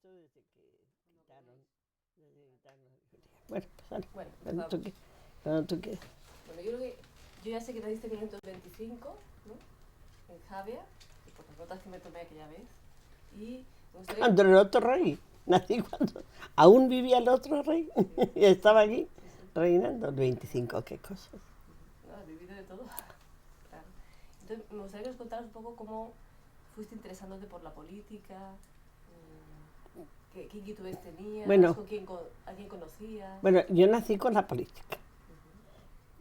visto desde que quitaron. Bueno, pues vale. Bueno, Cuando tú quieras. Bueno, yo creo que yo ya sé que naciste en 1925, ¿no? En Javia, y por las notas que me tomé aquella vez. Y me gustaría... Cuando el otro rey, nací cuando aún vivía el otro rey, y estaba allí reinando. El 25, qué cosas. No, has vivido de todo. Claro. Entonces, me gustaría que nos contaras un poco cómo fuiste interesándote por la política, qué inquietudes tenías, Bueno, a quién conocías. Bueno, yo nací con la política.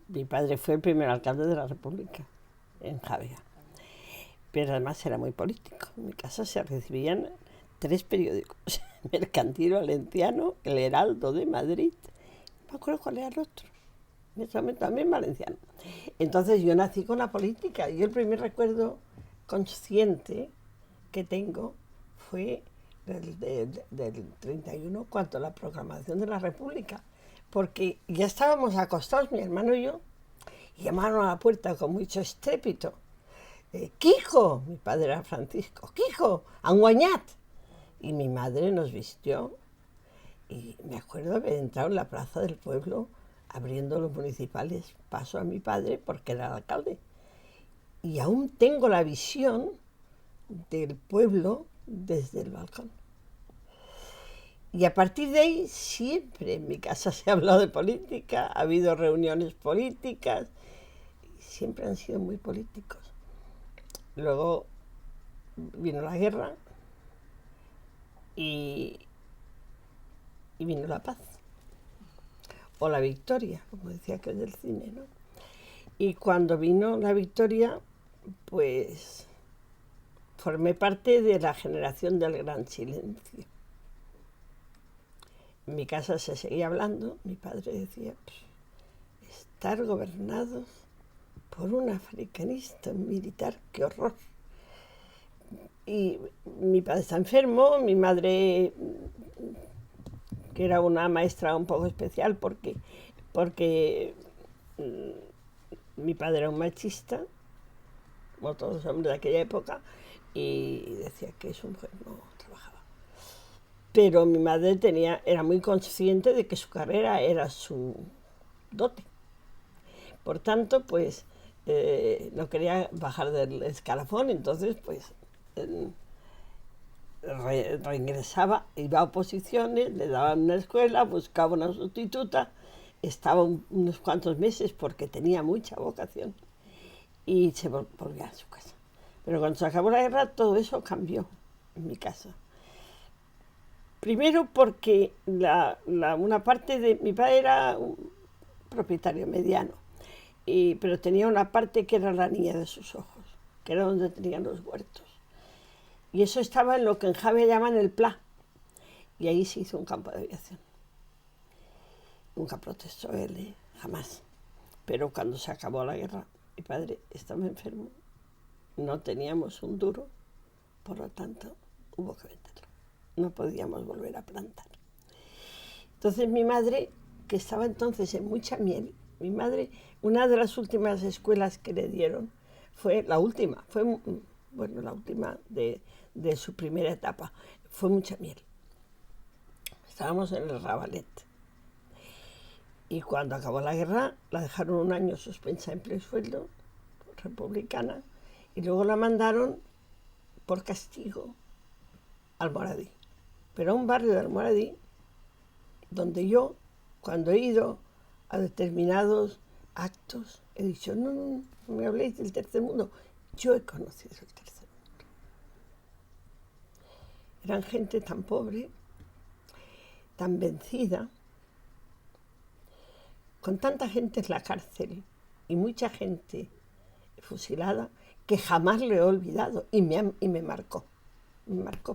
Mi padre fue el primer alcalde de la República, en Javia. Pero además era muy político. En mi casa se recibían 3 periódicos: Mercantil Valenciano, El Heraldo de Madrid, no me acuerdo cuál era el otro, en ese momento también valenciano. Entonces yo nací con la política. Yo el primer recuerdo consciente que tengo fue del 31, cuando la proclamación de la República, porque ya estábamos acostados, mi hermano y yo, y llamaron a la puerta con mucho estrépito. ¡Quijo! Mi padre era Francisco. ¡Quijo! ¡Anguañat! Y mi madre nos vistió, y me acuerdo de haber entrado en la plaza del pueblo abriendo los municipales paso a mi padre porque era el alcalde. Y aún tengo la visión del pueblo desde el balcón. Y a partir de ahí siempre en mi casa se ha hablado de política, ha habido reuniones políticas, y siempre han sido muy políticos. Luego vino la guerra y vino la paz, o la victoria, como decía aquel del cine, ¿no? Y cuando vino la victoria, pues formé parte de la generación del gran silencio. En mi casa se seguía hablando, mi padre decía, estar gobernados por un africanista militar, qué horror. Y mi padre está enfermo, mi madre, que era una maestra un poco especial porque mi padre era un machista, como todos los hombres de aquella época, y decía que su mujer no trabajaba. Pero mi madre era muy consciente de que su carrera era su dote. Por tanto, pues no quería bajar del escalafón, entonces pues reingresaba, iba a oposiciones, le daban una escuela, buscaba una sustituta, estaba unos cuantos meses porque tenía mucha vocación y se volvió a su casa. Pero cuando se acabó la guerra todo eso cambió en mi casa. Primero porque una parte de mi padre era un propietario mediano, pero tenía una parte que era la niña de sus ojos, que era donde tenían los huertos. Y eso estaba en lo que en Javia llaman el Pla, y ahí se hizo un campo de aviación. Nunca protestó él, jamás. Pero cuando se acabó la guerra, mi padre estaba enfermo, no teníamos un duro, por lo tanto hubo que venderlo. No podíamos volver a plantar. Entonces mi madre, que estaba entonces en mucha miel, mi madre, una de las últimas escuelas que le dieron fue la última, la última de su primera etapa, fue mucha miel. Estábamos en el Rabalet. Y cuando acabó la guerra, la dejaron un año suspensa en empleo y sueldo, republicana, y luego la mandaron por castigo al Almoradí. Pero a un barrio de Almoradí, donde yo, cuando he ido a determinados actos, he dicho, no me habléis del tercer mundo. Yo he conocido el tercer mundo. Eran gente tan pobre, tan vencida, con tanta gente en la cárcel y mucha gente fusilada, que jamás lo he olvidado y me marcó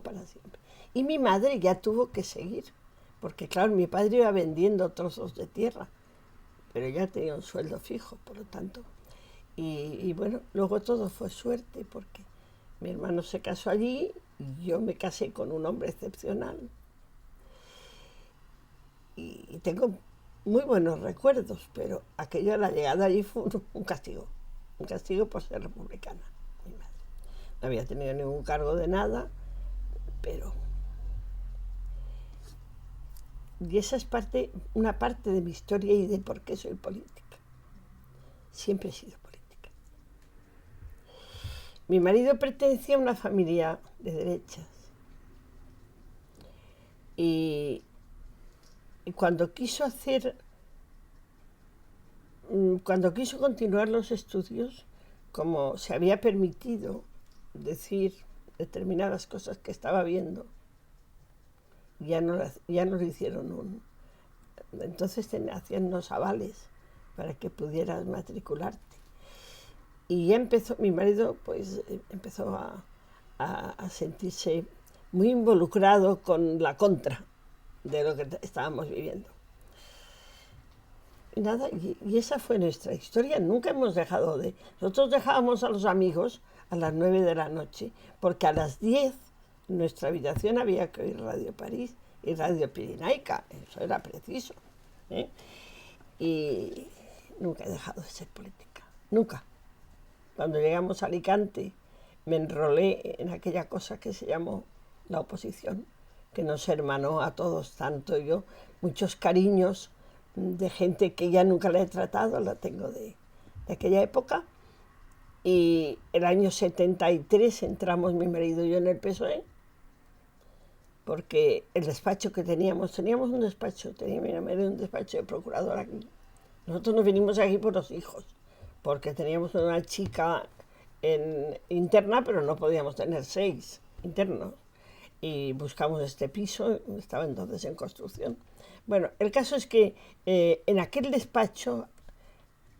para siempre. Y mi madre ya tuvo que seguir, porque claro, mi padre iba vendiendo trozos de tierra, pero ya tenía un sueldo fijo, por lo tanto. Y bueno, luego todo fue suerte, porque mi hermano se casó allí y yo me casé con un hombre excepcional. Y tengo muy buenos recuerdos, pero aquello de la llegada allí fue un castigo por ser republicana. Mi madre no había tenido ningún cargo de nada, pero Y esa es una parte de mi historia y de por qué soy política. Siempre he sido política. Mi marido pertenecía a una familia de derechas. Y cuando quiso continuar los estudios, como se había permitido decir determinadas cosas que estaba viendo, ya no lo hicieron entonces hacían unos avales para que pudieras matricularte. Y ya mi marido pues empezó a sentirse muy involucrado con la contra de lo que estábamos viviendo. Y nada, y esa fue nuestra historia. Nunca hemos dejado de... Nosotros dejábamos a los amigos a las 9 de la noche, porque a las 10 en nuestra habitación había que oír Radio París y Radio Pirenaica. Eso era preciso, ¿eh? Y nunca he dejado de ser política. Nunca. Cuando llegamos a Alicante me enrolé en aquella cosa que se llamó la oposición, que nos hermanó a todos, tanto yo, muchos cariños de gente que ya nunca la he tratado, la tengo de aquella época. Y el año 73 entramos mi marido y yo en el PSOE, porque el despacho que teníamos un despacho, tenía mi marido un despacho de procurador aquí. Nosotros nos vinimos aquí por los hijos, porque teníamos una chica interna, pero no podíamos tener 6 internos. Y buscamos este piso, estaba entonces en construcción. Bueno, el caso es que en aquel despacho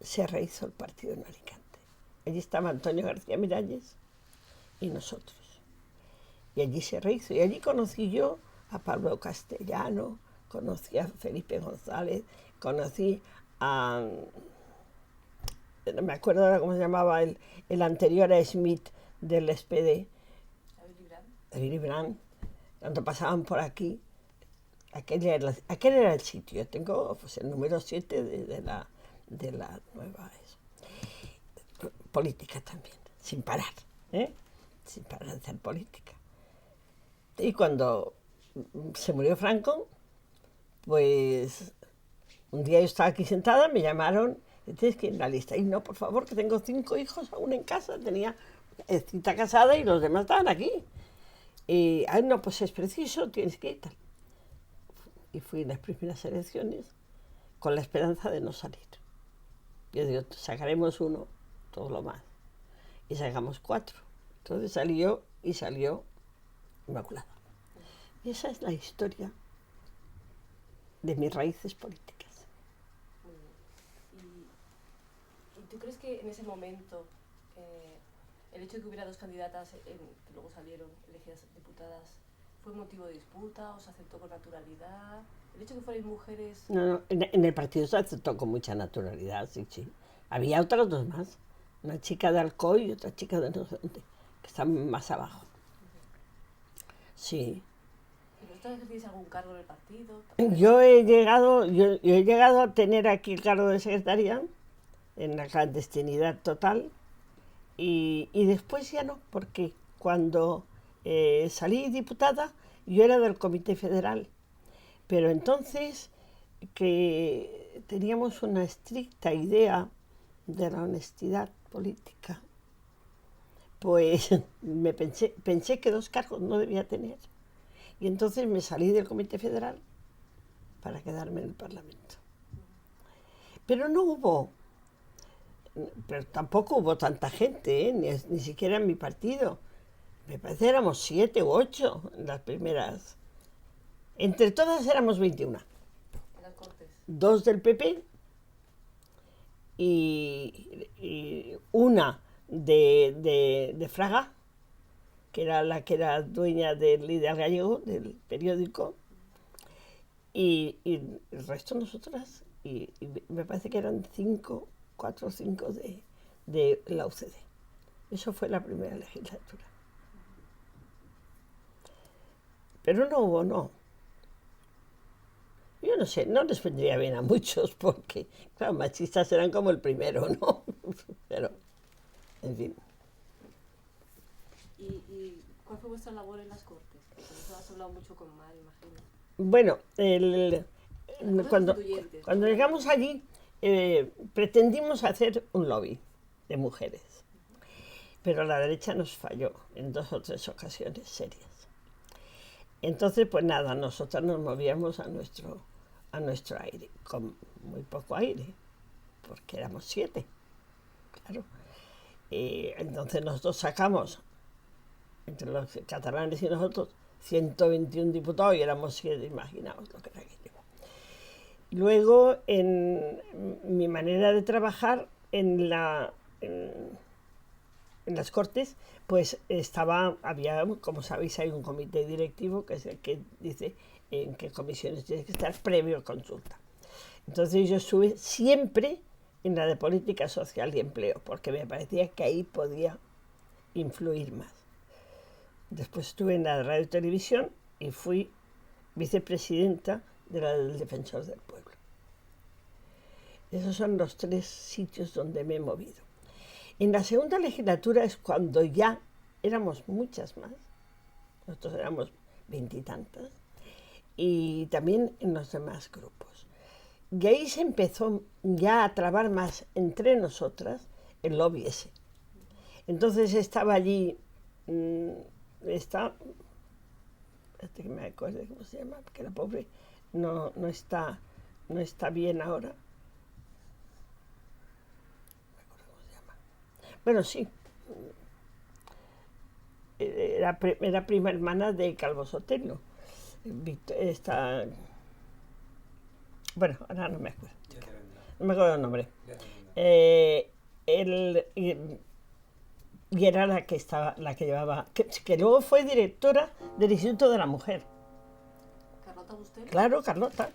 se rehizo el partido en Alicante. Allí estaba Antonio García Miralles y nosotros. Y allí se rehizo. Y allí conocí yo a Pablo Castellano, conocí a Felipe González, conocí a... No me acuerdo ahora cómo se llamaba el anterior a Smith del SPD. A Willy Brandt. Cuando pasaban por aquí, aquel era el sitio. Tengo pues, el número 7 de la nueva política también, sin parar, sin parar de hacer política. Y cuando se murió Franco, pues un día yo estaba aquí sentada, me llamaron, tienes que ir en la lista. Y no, por favor, que tengo 5 hijos aún en casa, tenía cita casada y los demás estaban aquí. Y, no, pues es preciso, tienes que ir tal. Y fui en las primeras elecciones con la esperanza de no salir. Yo digo, sacaremos 1, todo lo más. Y sacamos 4. Entonces salió inmaculada. Y esa es la historia de mis raíces políticas. ¿Y tú crees que en ese momento el hecho de que hubiera 2 candidatas que luego salieron elegidas diputadas fue motivo de disputa o se aceptó con naturalidad? El hecho de que fueran mujeres... No, en el partido se aceptó con mucha naturalidad, sí. Había otras 2 más, una chica de Alcoy y otra chica de no sé dónde, que están más abajo. Sí. ¿Y vosotros ejercís algún cargo en el partido? Yo he llegado a tener aquí el cargo de secretaria en la clandestinidad total y después ya no, porque cuando salí diputada yo era del Comité Federal, pero entonces que teníamos una estricta idea de la honestidad política, pues pensé que 2 cargos no debía tener. Y entonces me salí del Comité Federal para quedarme en el Parlamento. Pero tampoco hubo tanta gente, ni siquiera en mi partido. Me parece que éramos 7 u 8 en las primeras. Entre todas éramos 21. En las Cortes. 2 del PP y una de Fraga, que era la que era dueña del Ideal Gallego, del periódico, y el resto nosotras, y me parece que eran 4 o 5 de la UCD. Eso fue la primera legislatura. Pero no. Yo no sé, no les vendría bien a muchos, porque, claro, machistas eran como el primero, ¿no? Pero, en fin. ¿Y cuál fue vuestra labor en las Cortes? Porque eso has hablado mucho con Mar, imagino. Bueno, cuando, Constituyentes. cuando llegamos allí, pretendimos hacer un lobby de mujeres, pero la derecha nos falló en 2 o 3 ocasiones serias. Entonces, pues nada, nosotros nos movíamos a nuestro aire, con muy poco aire, porque éramos 7, claro. Entonces nosotros sacamos, entre los catalanes y nosotros, 121 diputados y éramos 7, imaginaos lo que era aquello. Luego, en mi manera de trabajar en las Cortes, pues había, como sabéis, hay un comité directivo que es el que dice en qué comisiones tiene que estar previo consulta. Entonces yo estuve siempre en la de política social y empleo, porque me parecía que ahí podía influir más. Después estuve en la de radio y televisión y fui vicepresidenta de la del Defensor del Pueblo. Esos son los 3 sitios donde me he movido. En la segunda legislatura es cuando ya éramos muchas más, nosotros éramos 20 y tantas, y también en los demás grupos. Y ahí se empezó ya a trabar más entre nosotras el lobby ese. Entonces estaba allí, espérate que me acuerde cómo se llama, porque la pobre no está bien ahora. Bueno, sí, era prima hermana de Calvo Sotelo. Bueno, ahora no me acuerdo. No me acuerdo el nombre. Y era la que llevaba, que luego fue directora del Instituto de la Mujer. ¿Carlota Bustel? Claro, Carlota.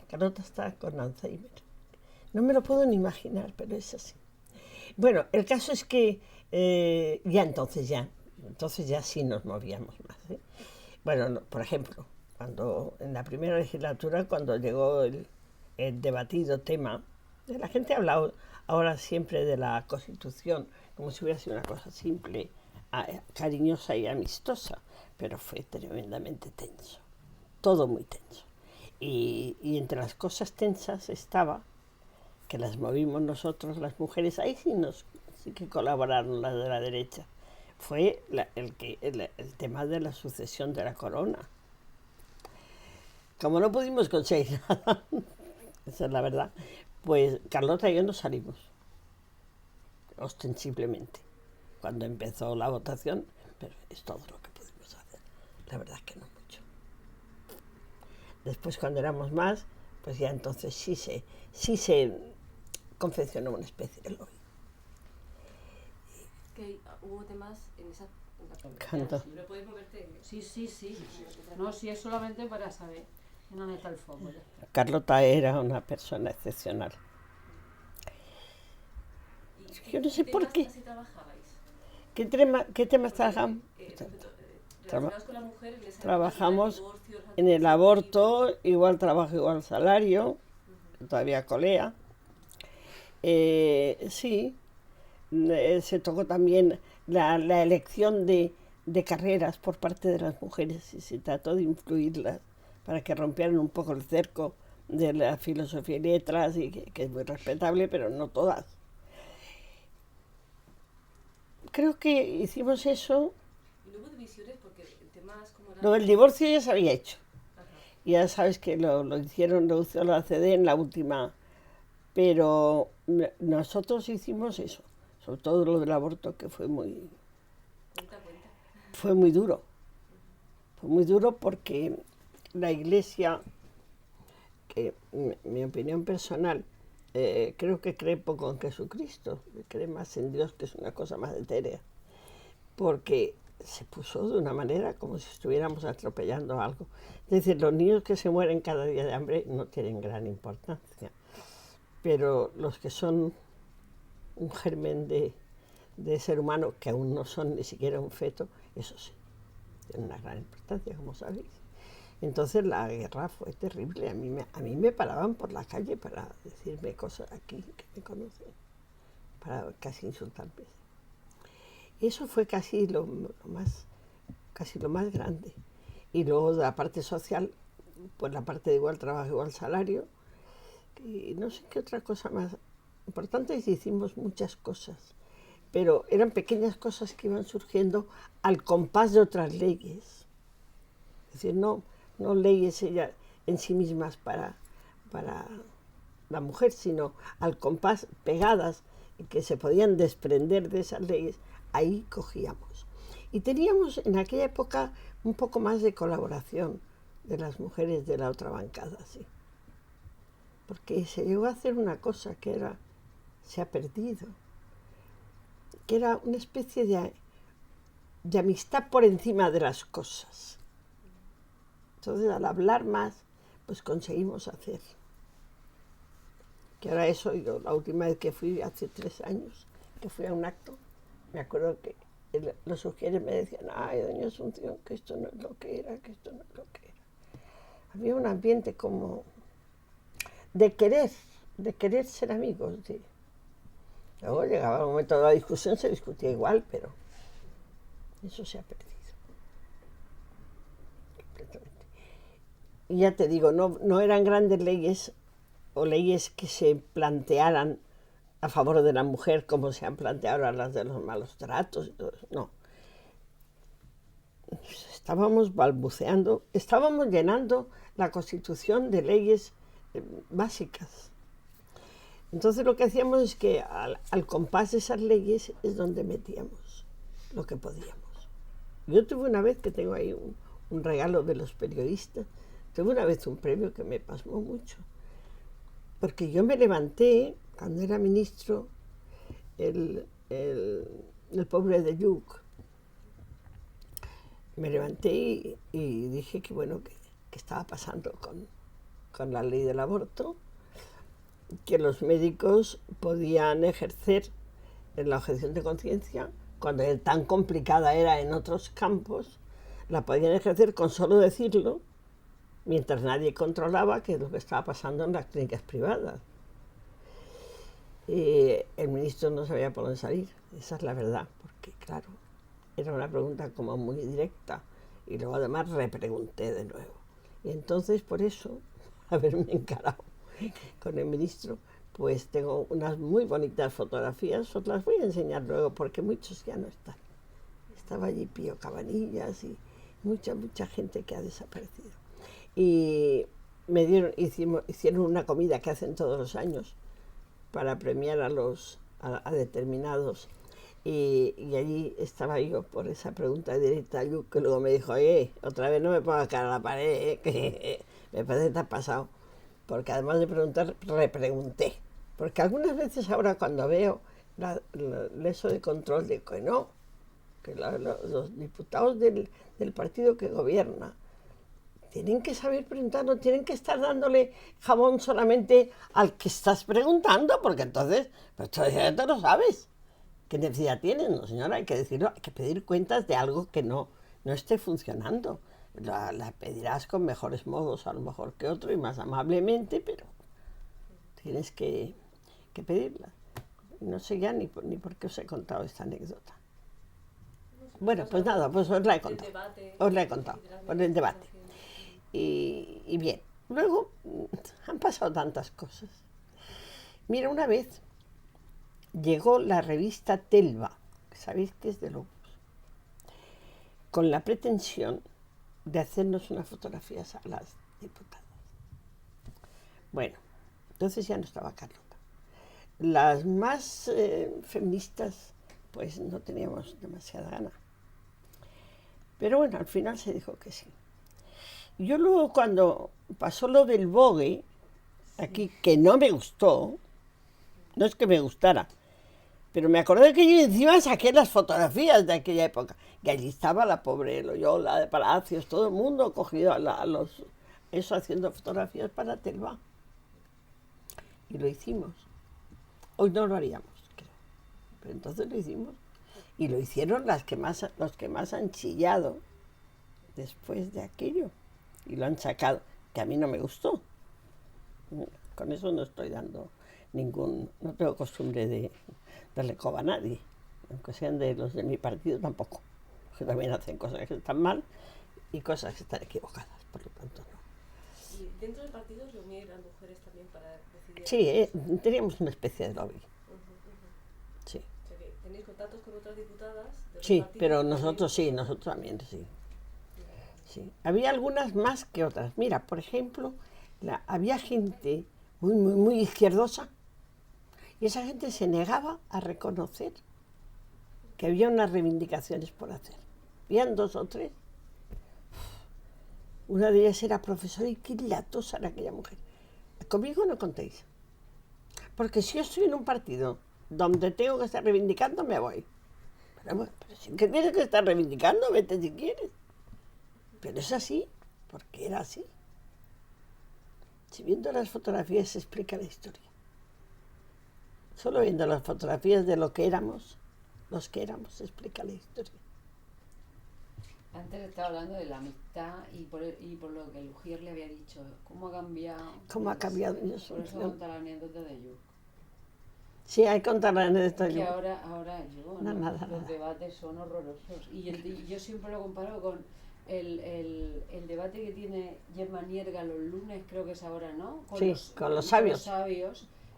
Carlota está con Alzheimer. No me lo puedo ni imaginar, pero es así. Bueno, el caso es que entonces ya sí nos movíamos más. Bueno, por ejemplo, en la primera legislatura, cuando llegó el debatido tema, la gente ha hablado ahora siempre de la Constitución como si hubiera sido una cosa simple, cariñosa y amistosa, pero fue tremendamente tenso, todo muy tenso. Y entre las cosas tensas estaba que las movimos nosotros, las mujeres, ahí sí que colaboraron las de la derecha. Fue el tema de la sucesión de la corona. Como no pudimos conseguir nada, esa es la verdad, pues Carlota y yo nos salimos, ostensiblemente, cuando empezó la votación, pero es todo lo que pudimos hacer. La verdad es que no mucho. Después, cuando éramos más, pues ya entonces sí se confeccionó una especie de lobby. Que hubo temas en esa... Canto. ¿No puedes moverte? Sí. No, si es solamente para saber dónde está el foco. Carlota era una persona excepcional. Yo no sé por qué. ¿Qué trabajabais? ¿Qué temas trabajamos? Relacionados con la mujer, Trabajamos en el aborto, igual trabajo, igual salario, todavía colea. Sí, se tocó también la elección de carreras por parte de las mujeres y se trató de influirlas para que rompieran un poco el cerco de la filosofía y letras, y que es muy respetable, pero no todas. Creo que hicimos eso. ¿Y no hubo divisiones? Porque temas como... Lo del divorcio ya se había hecho. Ajá. Ya sabes que lo hizo la CD en la última. Pero nosotros hicimos eso. Sobre todo lo del aborto, que fue muy... Cuenta. Fue muy duro. Fue muy duro porque la Iglesia, que mi opinión personal, creo que cree poco en Jesucristo, cree más en Dios, que es una cosa más etérea, porque se puso de una manera como si estuviéramos atropellando algo. Es decir, los niños que se mueren cada día de hambre no tienen gran importancia, pero los que son un germen de ser humano, que aún no son ni siquiera un feto, eso sí, tiene una gran importancia, como sabéis. Entonces la guerra fue terrible. A mí me paraban por la calle para decirme cosas aquí que me conocen, para casi insultarme. Eso fue casi lo más grande. Y luego de la parte social, pues la parte de igual trabajo, igual salario, y no sé qué otra cosa más importante, y hicimos muchas cosas, pero eran pequeñas cosas que iban surgiendo al compás de otras leyes. Es decir, no leyes ella en sí mismas para la mujer, sino al compás pegadas y que se podían desprender de esas leyes, ahí cogíamos. Y teníamos en aquella época un poco más de colaboración de las mujeres de la otra bancada, sí. Porque se llegó a hacer una cosa que era, se ha perdido, que era una especie de amistad por encima de las cosas. Entonces, al hablar más, pues conseguimos hacer. Que ahora eso, yo la última vez que fui, hace 3 años, que fui a un acto, me acuerdo que los sugieres me decían, ay, doña Asunción, que esto no es lo que era, que esto no es lo que era. Había un ambiente como de querer ser amigos. Luego llegaba el momento de la discusión, se discutía igual, pero eso se ha perdido completamente. Y ya te digo, no eran grandes leyes o leyes que se plantearan a favor de la mujer como se han planteado ahora las de los malos tratos. No. Estábamos balbuceando, estábamos llenando la Constitución de leyes básicas. Entonces lo que hacíamos es que al compás de esas leyes es donde metíamos lo que podíamos. Yo tuve una vez, que tengo ahí un regalo de los periodistas, tuve una vez un premio que me pasmó mucho. Porque yo me levanté, cuando era ministro, el pobre de Lluc, me levanté y dije que bueno, que estaba pasando con la ley del aborto, que los médicos podían ejercer la objeción de conciencia, cuando tan complicada era en otros campos, la podían ejercer con solo decirlo, mientras nadie controlaba qué es lo que estaba pasando en las clínicas privadas. El ministro no sabía por dónde salir, esa es la verdad, porque claro, era una pregunta como muy directa, y luego además repregunté de nuevo. Y entonces por eso, haberme encarado con el ministro, pues tengo unas muy bonitas fotografías, os las voy a enseñar luego porque muchos ya no están. Estaba allí Pío Cabanillas y mucha gente que ha desaparecido. Y hicieron una comida que hacen todos los años para premiar a determinados, y allí estaba yo por esa pregunta directa a Lluc, que luego me dijo, oye, otra vez no me pongas cara a la pared, que me parece que te has pasado, porque además de preguntar, repregunté, porque algunas veces ahora cuando veo eso de control de que no, que los diputados del partido que gobierna tienen que saber preguntar, no tienen que estar dándole jabón solamente al que estás preguntando, porque entonces, pues todavía no lo sabes. ¿Qué necesidad tienes? No, señora, hay que decirlo, hay que pedir cuentas de algo que no esté funcionando. La pedirás con mejores modos, a lo mejor que otro, y más amablemente, pero tienes que pedirla. No sé ya ni por qué os he contado esta anécdota. Bueno, pues nada, pues os la he contado. Os la he contado, por el debate. Y bien, luego han pasado tantas cosas. Mira, una vez llegó la revista Telva, sabéis que es de Lobos, con la pretensión de hacernos unas fotografías a las diputadas. Bueno, entonces ya no estaba Carlota. Las más feministas, pues no teníamos demasiada gana. Pero bueno, al final se dijo que sí. Yo luego, cuando pasó lo del Vogue, aquí, que no me gustó, no es que me gustara, pero me acordé que yo encima saqué las fotografías de aquella época, que allí estaba la pobre Loyola de Palacios, todo el mundo cogido eso, haciendo fotografías para Telva. Y lo hicimos. Hoy no lo haríamos, creo, pero entonces lo hicimos. Y lo hicieron los que más han chillado después de aquello. Y lo han sacado, que a mí no me gustó. Con eso no estoy dando no tengo costumbre de darle coba a nadie, aunque sean de los de mi partido tampoco, que también hacen cosas que están mal y cosas que están equivocadas, por lo tanto no. ¿Y dentro del partido reunir a mujeres también para decidir? Sí, teníamos una especie de lobby. Sí. O sea que tenéis contactos con otras diputadas de otros Sí, partidos, pero también nosotros sí, vosotros. nosotros también, sí. Sí. Había algunas más que otras. Mira, por ejemplo, había gente muy izquierdosa y esa gente se negaba a reconocer que había unas reivindicaciones por hacer. Habían 2 o 3. Una de ellas era profesora y qué latosa era aquella mujer. Conmigo no contéis. Porque si yo estoy en un partido donde tengo que estar reivindicando, me voy. Pero si que tienes que estar reivindicando, vete si quieres. Pero es así, porque era así. Si viendo las fotografías se explica la historia. Solo viendo las fotografías de lo que éramos, los que éramos, se explica la historia. Antes estaba hablando de la amistad y por lo que el Ujier le había dicho, cómo ha cambiado. ¿Cómo ha cambiado eso? Por eso cuenta la anécdota de Yu. Sí, hay que contar la anécdota. Que ahora yo, no, los debates son horrorosos. Y yo siempre lo comparo con el debate que tiene Gemma Nierga los lunes, creo que es ahora, ¿no? Con los sabios.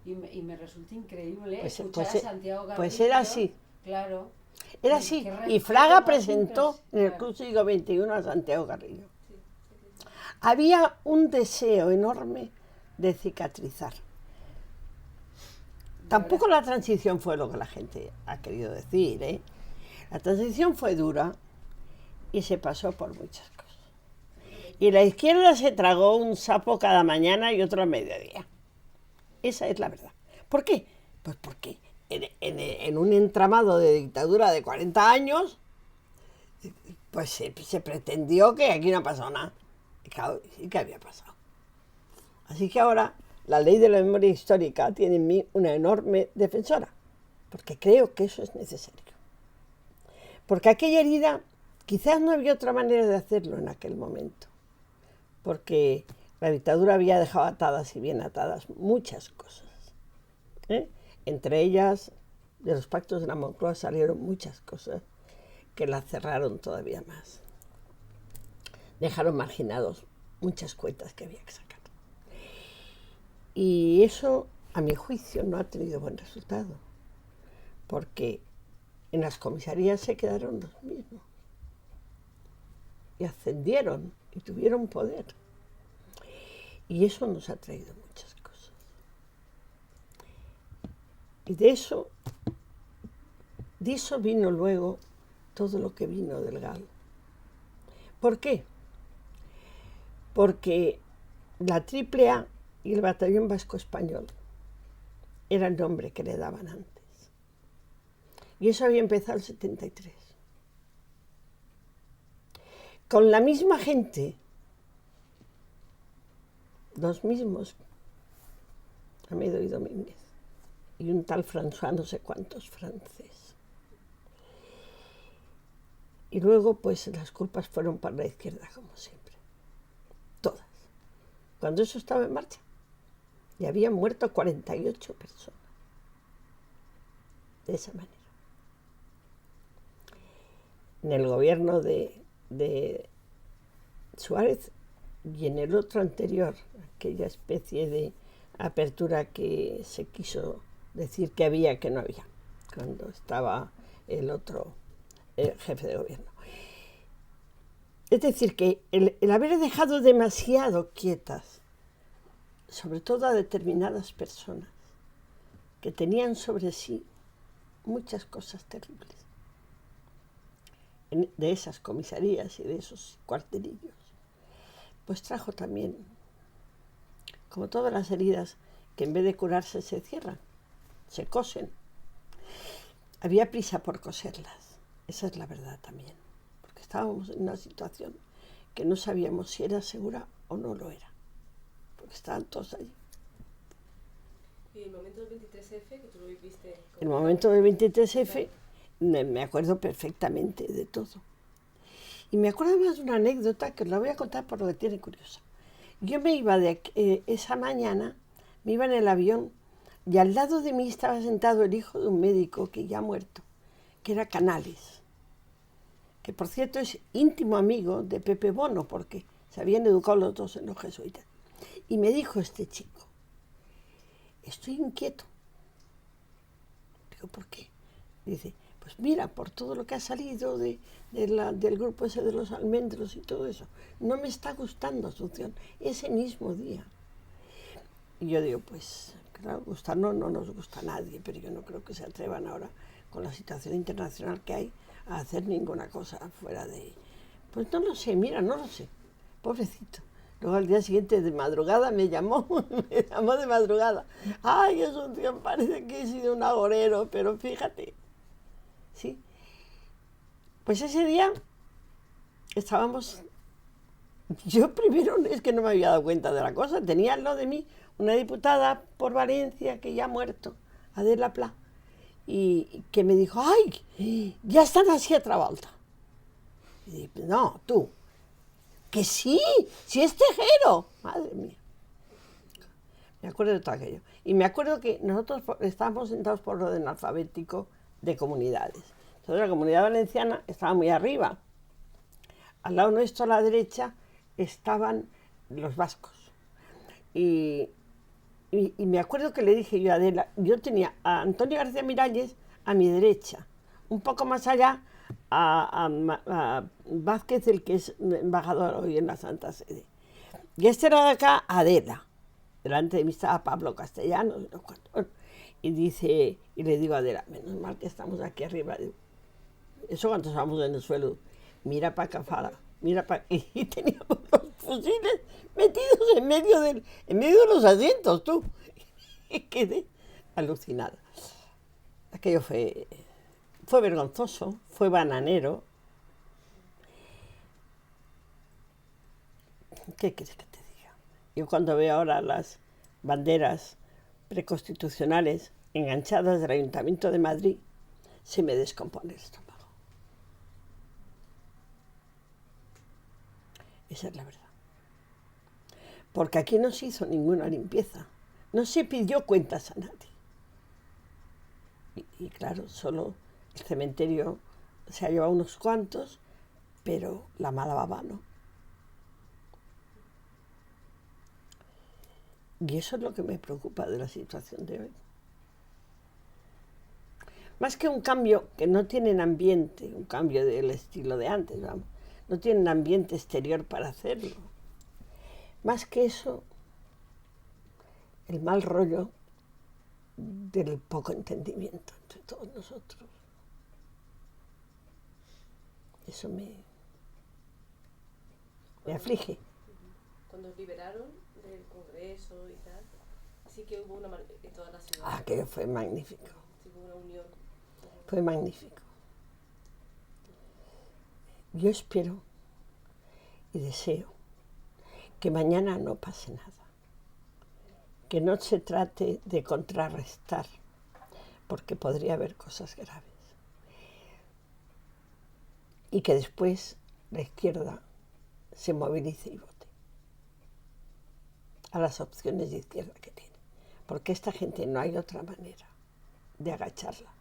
Y me resulta increíble pues, escuchar a Santiago Garrido. Pues era así. Claro. Era así. Y Fraga presentó en el Club Siglo XXI a Santiago Garrido. Había un deseo enorme de cicatrizar. Tampoco la transición fue lo que la gente ha querido decir, ¿eh? La transición fue dura y se pasó por muchas cosas. Y la izquierda se tragó un sapo cada mañana y otro a mediodía. Esa es la verdad. ¿Por qué? Pues porque en un entramado de dictadura de 40 años, pues se pretendió que aquí no pasó nada. Y claro, sí que había pasado. Así que ahora la ley de la memoria histórica tiene en mí una enorme defensora, porque creo que eso es necesario. Porque aquella herida, quizás no había otra manera de hacerlo en aquel momento, porque la dictadura había dejado atadas y bien atadas muchas cosas. Entre ellas, de los pactos de la Moncloa salieron muchas cosas que la cerraron todavía más. Dejaron marginados muchas cuentas que había que sacar. Y eso, a mi juicio, no ha tenido buen resultado, porque en las comisarías se quedaron los mismos y ascendieron y tuvieron poder. Y eso nos ha traído muchas cosas. Y de eso vino luego todo lo que vino del GAL. ¿Por qué? Porque la AAA y el Batallón Vasco Español era el nombre que le daban antes. Y eso había empezado en el 73. Con la misma gente, los mismos, Amedo y Domínguez, y un tal François no sé cuántos francés. Y luego, pues, las culpas fueron para la izquierda, como siempre. Todas. Cuando eso estaba en marcha. Y habían muerto 48 personas. De esa manera. En el gobierno de Suárez y en el otro anterior, aquella especie de apertura que se quiso decir que había, que no había, cuando estaba el otro jefe de gobierno. Es decir, que el haber dejado demasiado quietas, sobre todo a determinadas personas, que tenían sobre sí muchas cosas terribles, de esas comisarías y de esos cuartelillos, pues trajo también, como todas las heridas, que en vez de curarse se cierran, se cosen. Había prisa por coserlas, esa es la verdad también, porque estábamos en una situación que no sabíamos si era segura o no lo era, porque estaban todos allí. ¿Y el momento del 23F, que tú lo viviste? El momento del 23F, me acuerdo perfectamente de todo. Y me acuerdo más de una anécdota que os la voy a contar por lo que tiene curiosa. Yo me iba esa mañana, me iba en el avión y al lado de mí estaba sentado el hijo de un médico que ya ha muerto, que era Canales, que por cierto es íntimo amigo de Pepe Bono, porque se habían educado los dos en los jesuitas. Y me dijo este chico, estoy inquieto. Digo, ¿por qué? Dice, pues mira, por todo lo que ha salido del grupo ese de los almendros y todo eso, no me está gustando Asunción ese mismo día. Y yo digo, pues, claro, gustarnos no nos gusta a nadie, pero yo no creo que se atrevan ahora, con la situación internacional que hay, a hacer ninguna cosa fuera de... Pues no lo sé, mira, no lo sé, pobrecito. Luego al día siguiente de madrugada me llamó de madrugada. Ay, Asunción, parece que he sido un agorero, pero fíjate. Sí. Pues ese día estábamos... Yo primero es que no me había dado cuenta de la cosa. Tenía al lado de mí una diputada por Valencia que ya ha muerto, Adela Pla, y que me dijo, ¡ay! Ya están así a Travolta. Y dije, no, tú, que sí es Tejero. Madre mía. Me acuerdo de todo aquello. Y me acuerdo que nosotros estábamos sentados por orden alfabético de comunidades. Entonces la Comunidad Valenciana estaba muy arriba. Al lado nuestro, a la derecha, estaban los vascos. Y me acuerdo que le dije yo a Adela, yo tenía a Antonio García Miralles a mi derecha, un poco más allá a Vázquez, el que es embajador hoy en la Santa Sede. Y este era de acá, Adela. Delante de mí estaba Pablo Castellanos. Y dice, y le digo a Adela, menos mal que estamos aquí arriba. Eso cuando estábamos en el suelo. Mira para acá, Fara, mira para... Y teníamos los fusiles metidos en medio de los asientos, tú. Y quedé alucinada. Aquello fue vergonzoso, fue bananero. ¿Qué quieres que te diga? Yo cuando veo ahora las banderas preconstitucionales enganchadas del Ayuntamiento de Madrid, se me descompone el estómago. Esa es la verdad. Porque aquí no se hizo ninguna limpieza. No se pidió cuentas a nadie. Y claro, solo el cementerio se ha llevado unos cuantos, pero la mala baba no. Y eso es lo que me preocupa de la situación de hoy. Más que un cambio que no tienen ambiente, un cambio del estilo de antes, vamos, no tienen ambiente exterior para hacerlo. Más que eso, el mal rollo del poco entendimiento entre todos nosotros. Eso me aflige. Cuando os liberaron del Congreso y tal, sí que hubo una en toda la ciudad. Ah, que fue magnífico. Sí, hubo una unión. Fue magnífico. Yo espero y deseo que mañana no pase nada. Que no se trate de contrarrestar, porque podría haber cosas graves. Y que después la izquierda se movilice y vote a las opciones de izquierda que tiene. Porque esta gente no hay otra manera de agacharla.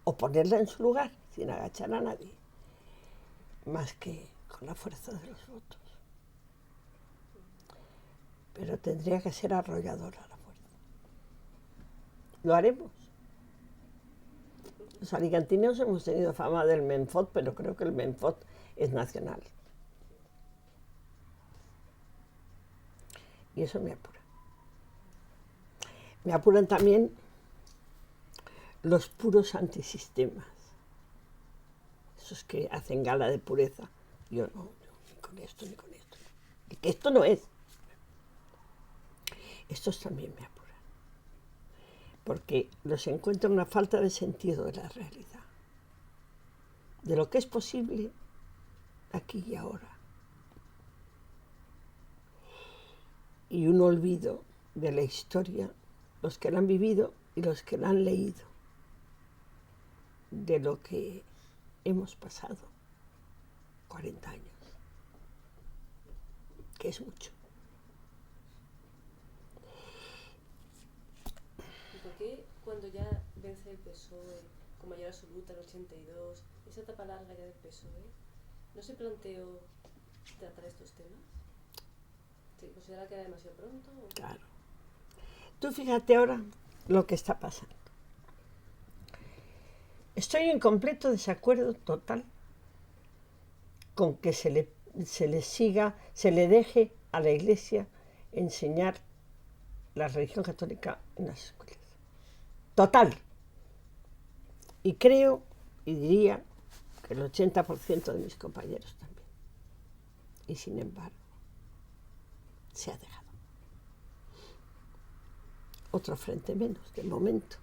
O ponerla en su lugar, sin agachar a nadie, más que con la fuerza de los votos. Pero tendría que ser arrolladora la fuerza. Lo haremos. Los alicantinos hemos tenido fama del Menfot, pero creo que el Menfot es nacional. Y eso me apura. Me apuran también los puros antisistemas. Esos que hacen gala de pureza. Yo no, ni con esto, ni con esto. Y que esto no es. Estos también me apuran. Porque los encuentro una falta de sentido de la realidad. De lo que es posible aquí y ahora. Y un olvido de la historia, los que la han vivido y los que la han leído, de lo que hemos pasado 40 años, que es mucho. ¿Y por qué cuando ya vence el PSOE con mayoría absoluta en el 82, esa etapa larga ya del PSOE, no se planteó tratar estos temas? ¿Se considera que era demasiado pronto? ¿O? Claro. Tú fíjate ahora lo que está pasando. Estoy en completo desacuerdo total con que se le deje a la Iglesia enseñar la religión católica en las escuelas. Total. Y creo, y diría, que el 80% de mis compañeros también. Y sin embargo, se ha dejado. Otro frente menos, de momento.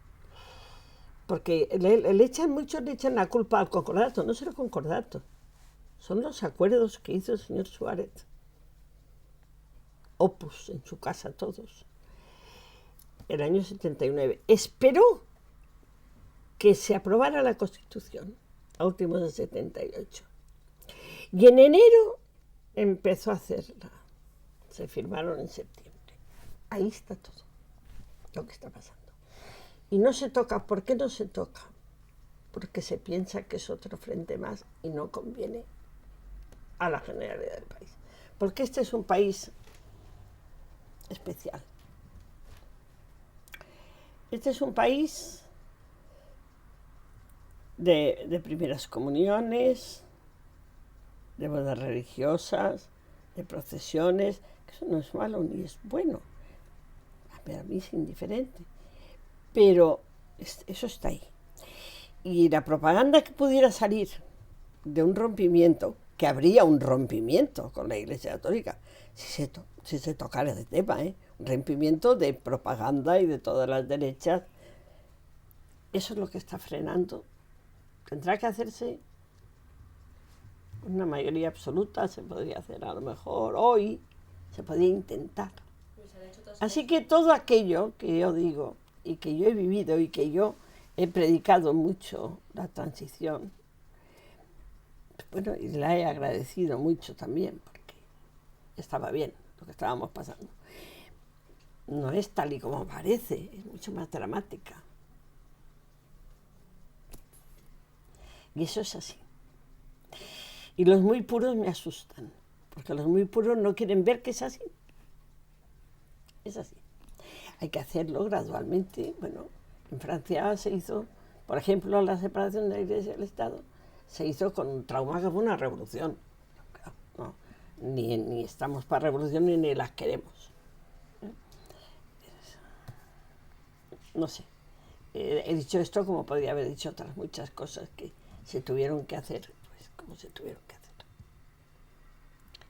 Porque muchos le echan la culpa al concordato. No es el concordato. Son los acuerdos que hizo el señor Suárez. Opus en su casa todos. El año 79. Esperó que se aprobara la Constitución a últimos del 78. Y en enero empezó a hacerla. Se firmaron en septiembre. Ahí está todo lo que está pasando. Y no se toca. ¿Por qué no se toca? Porque se piensa que es otro frente más y no conviene a la generalidad del país. Porque este es un país especial. Este es un país de primeras comuniones, de bodas religiosas, de procesiones, que eso no es malo ni es bueno. A mí es indiferente. Pero eso está ahí. Y la propaganda que pudiera salir de un rompimiento, que habría un rompimiento con la Iglesia Católica, si se tocara ese tema, un rompimiento de propaganda y de todas las derechas, eso es lo que está frenando. Tendrá que hacerse una mayoría absoluta, se podría hacer a lo mejor hoy, se podría intentar. Así que todo aquello que yo digo, y que yo he vivido y que yo he predicado mucho la transición, bueno, y la he agradecido mucho también, porque estaba bien lo que estábamos pasando. No es tal y como parece, es mucho más dramática. Y eso es así. Y los muy puros me asustan, porque los muy puros no quieren ver que es así. Es así. Hay que hacerlo gradualmente. Bueno, en Francia se hizo, por ejemplo, la separación de la Iglesia y del Estado, se hizo con un trauma que fue una revolución. No, ni estamos para revolución ni las queremos. No sé. He dicho esto como podría haber dicho otras muchas cosas que se tuvieron que hacer, pues como se tuvieron que hacer.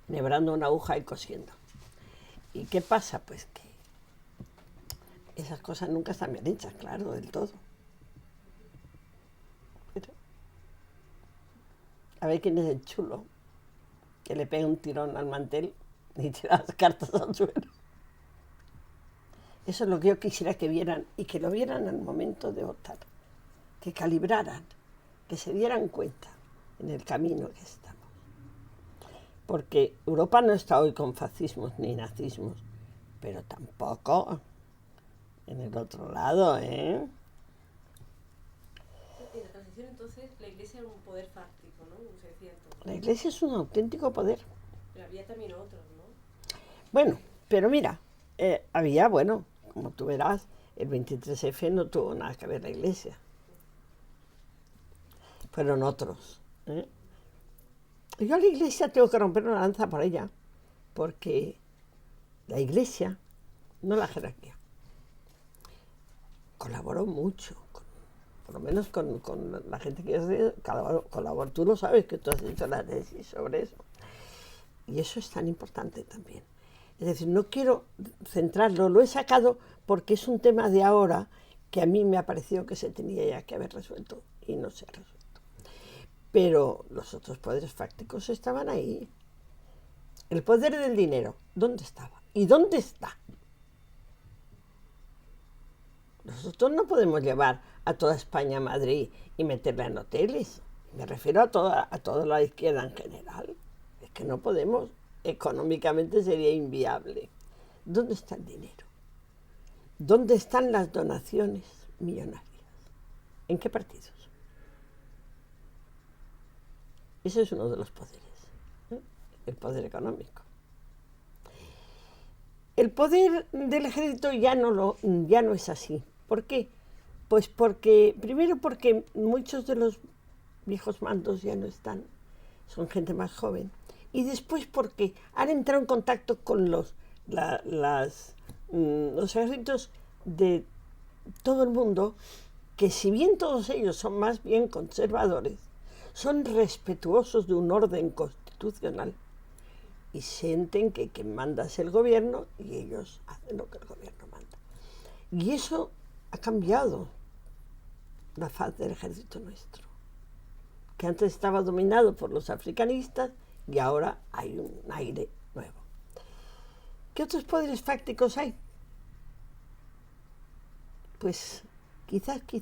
Enhebrando una aguja y cosiendo. ¿Y qué pasa? Pues que esas cosas nunca están bien hechas, claro, del todo. Pero, a ver quién es el chulo que le pega un tirón al mantel y tira las cartas al suelo. Eso es lo que yo quisiera que vieran, y que lo vieran al momento de votar, que calibraran, que se dieran cuenta en el camino que estamos. Porque Europa no está hoy con fascismos ni nazismos, pero tampoco en el otro lado, ¿eh? En la transición, entonces, la Iglesia era un poder fáctico, ¿no? Se decía entonces. La Iglesia es un auténtico poder. Pero había también otros, ¿no? Bueno, pero mira, había, bueno, como tú verás, el 23F no tuvo nada que ver la Iglesia. Fueron otros, ¿eh? Yo a la Iglesia tengo que romper una lanza por ella, porque la Iglesia, no la jerarquía, colaboró mucho, por lo menos con la gente que yo colaboró. Tú lo sabes, que tú has hecho la tesis sobre eso. Y eso es tan importante también. Es decir, no quiero centrarlo, lo he sacado porque es un tema de ahora que a mí me ha parecido que se tenía ya que haber resuelto y no se ha resuelto. Pero los otros poderes fácticos estaban ahí. El poder del dinero, ¿dónde estaba? ¿Y dónde está? Nosotros no podemos llevar a toda España a Madrid y meterla en hoteles. Me refiero a toda la izquierda en general. Es que no podemos, económicamente sería inviable. ¿Dónde está el dinero? ¿Dónde están las donaciones millonarias? ¿En qué partidos? Ese es uno de los poderes, ¿eh? El poder económico. el poder del ejército ya no es así. ¿Por qué? Pues primero porque muchos de los viejos mandos ya no están, son gente más joven. Y después porque han entrado en contacto con los ejércitos de todo el mundo, que si bien todos ellos son más bien conservadores, son respetuosos de un orden constitucional y sienten que quien manda es el gobierno y ellos hacen lo que el gobierno manda. Y eso ha cambiado la faz del ejército nuestro, que antes estaba dominado por los africanistas y ahora hay un aire nuevo. ¿Qué otros poderes fácticos hay? Pues quizás que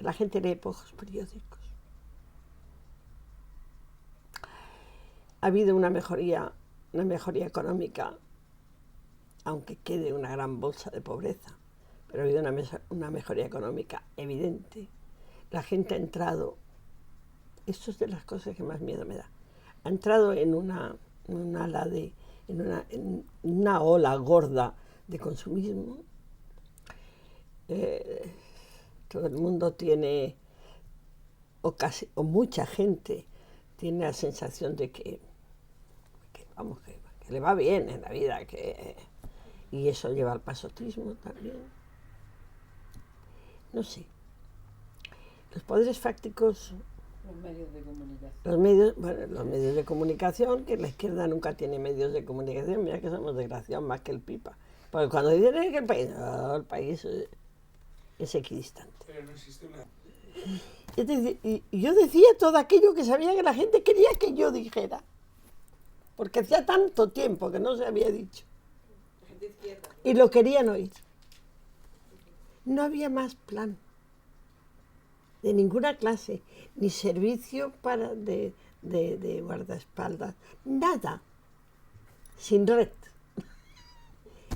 la gente lee pocos periódicos. Ha habido una mejoría económica, aunque quede una gran bolsa de pobreza, pero ha habido una mejoría económica evidente. La gente ha entrado, esto es de las cosas que más miedo me da, ha entrado en una ola gorda de consumismo. Todo el mundo tiene, o mucha gente tiene la sensación de que le va bien en la vida, y eso lleva al pasotismo también. No sé. Los poderes fácticos... Los medios de comunicación. Los medios de comunicación, que la izquierda nunca tiene medios de comunicación. Mira que somos desgraciados más que el Pipa. Porque cuando dicen que el país es equidistante. Pero no existe una... Es decir, y yo decía todo aquello que sabía que la gente quería que yo dijera. Porque hacía tanto tiempo que no se había dicho. La gente izquierda. Y lo querían oír. No había más plan de ninguna clase, ni servicio de guardaespaldas, nada, sin red.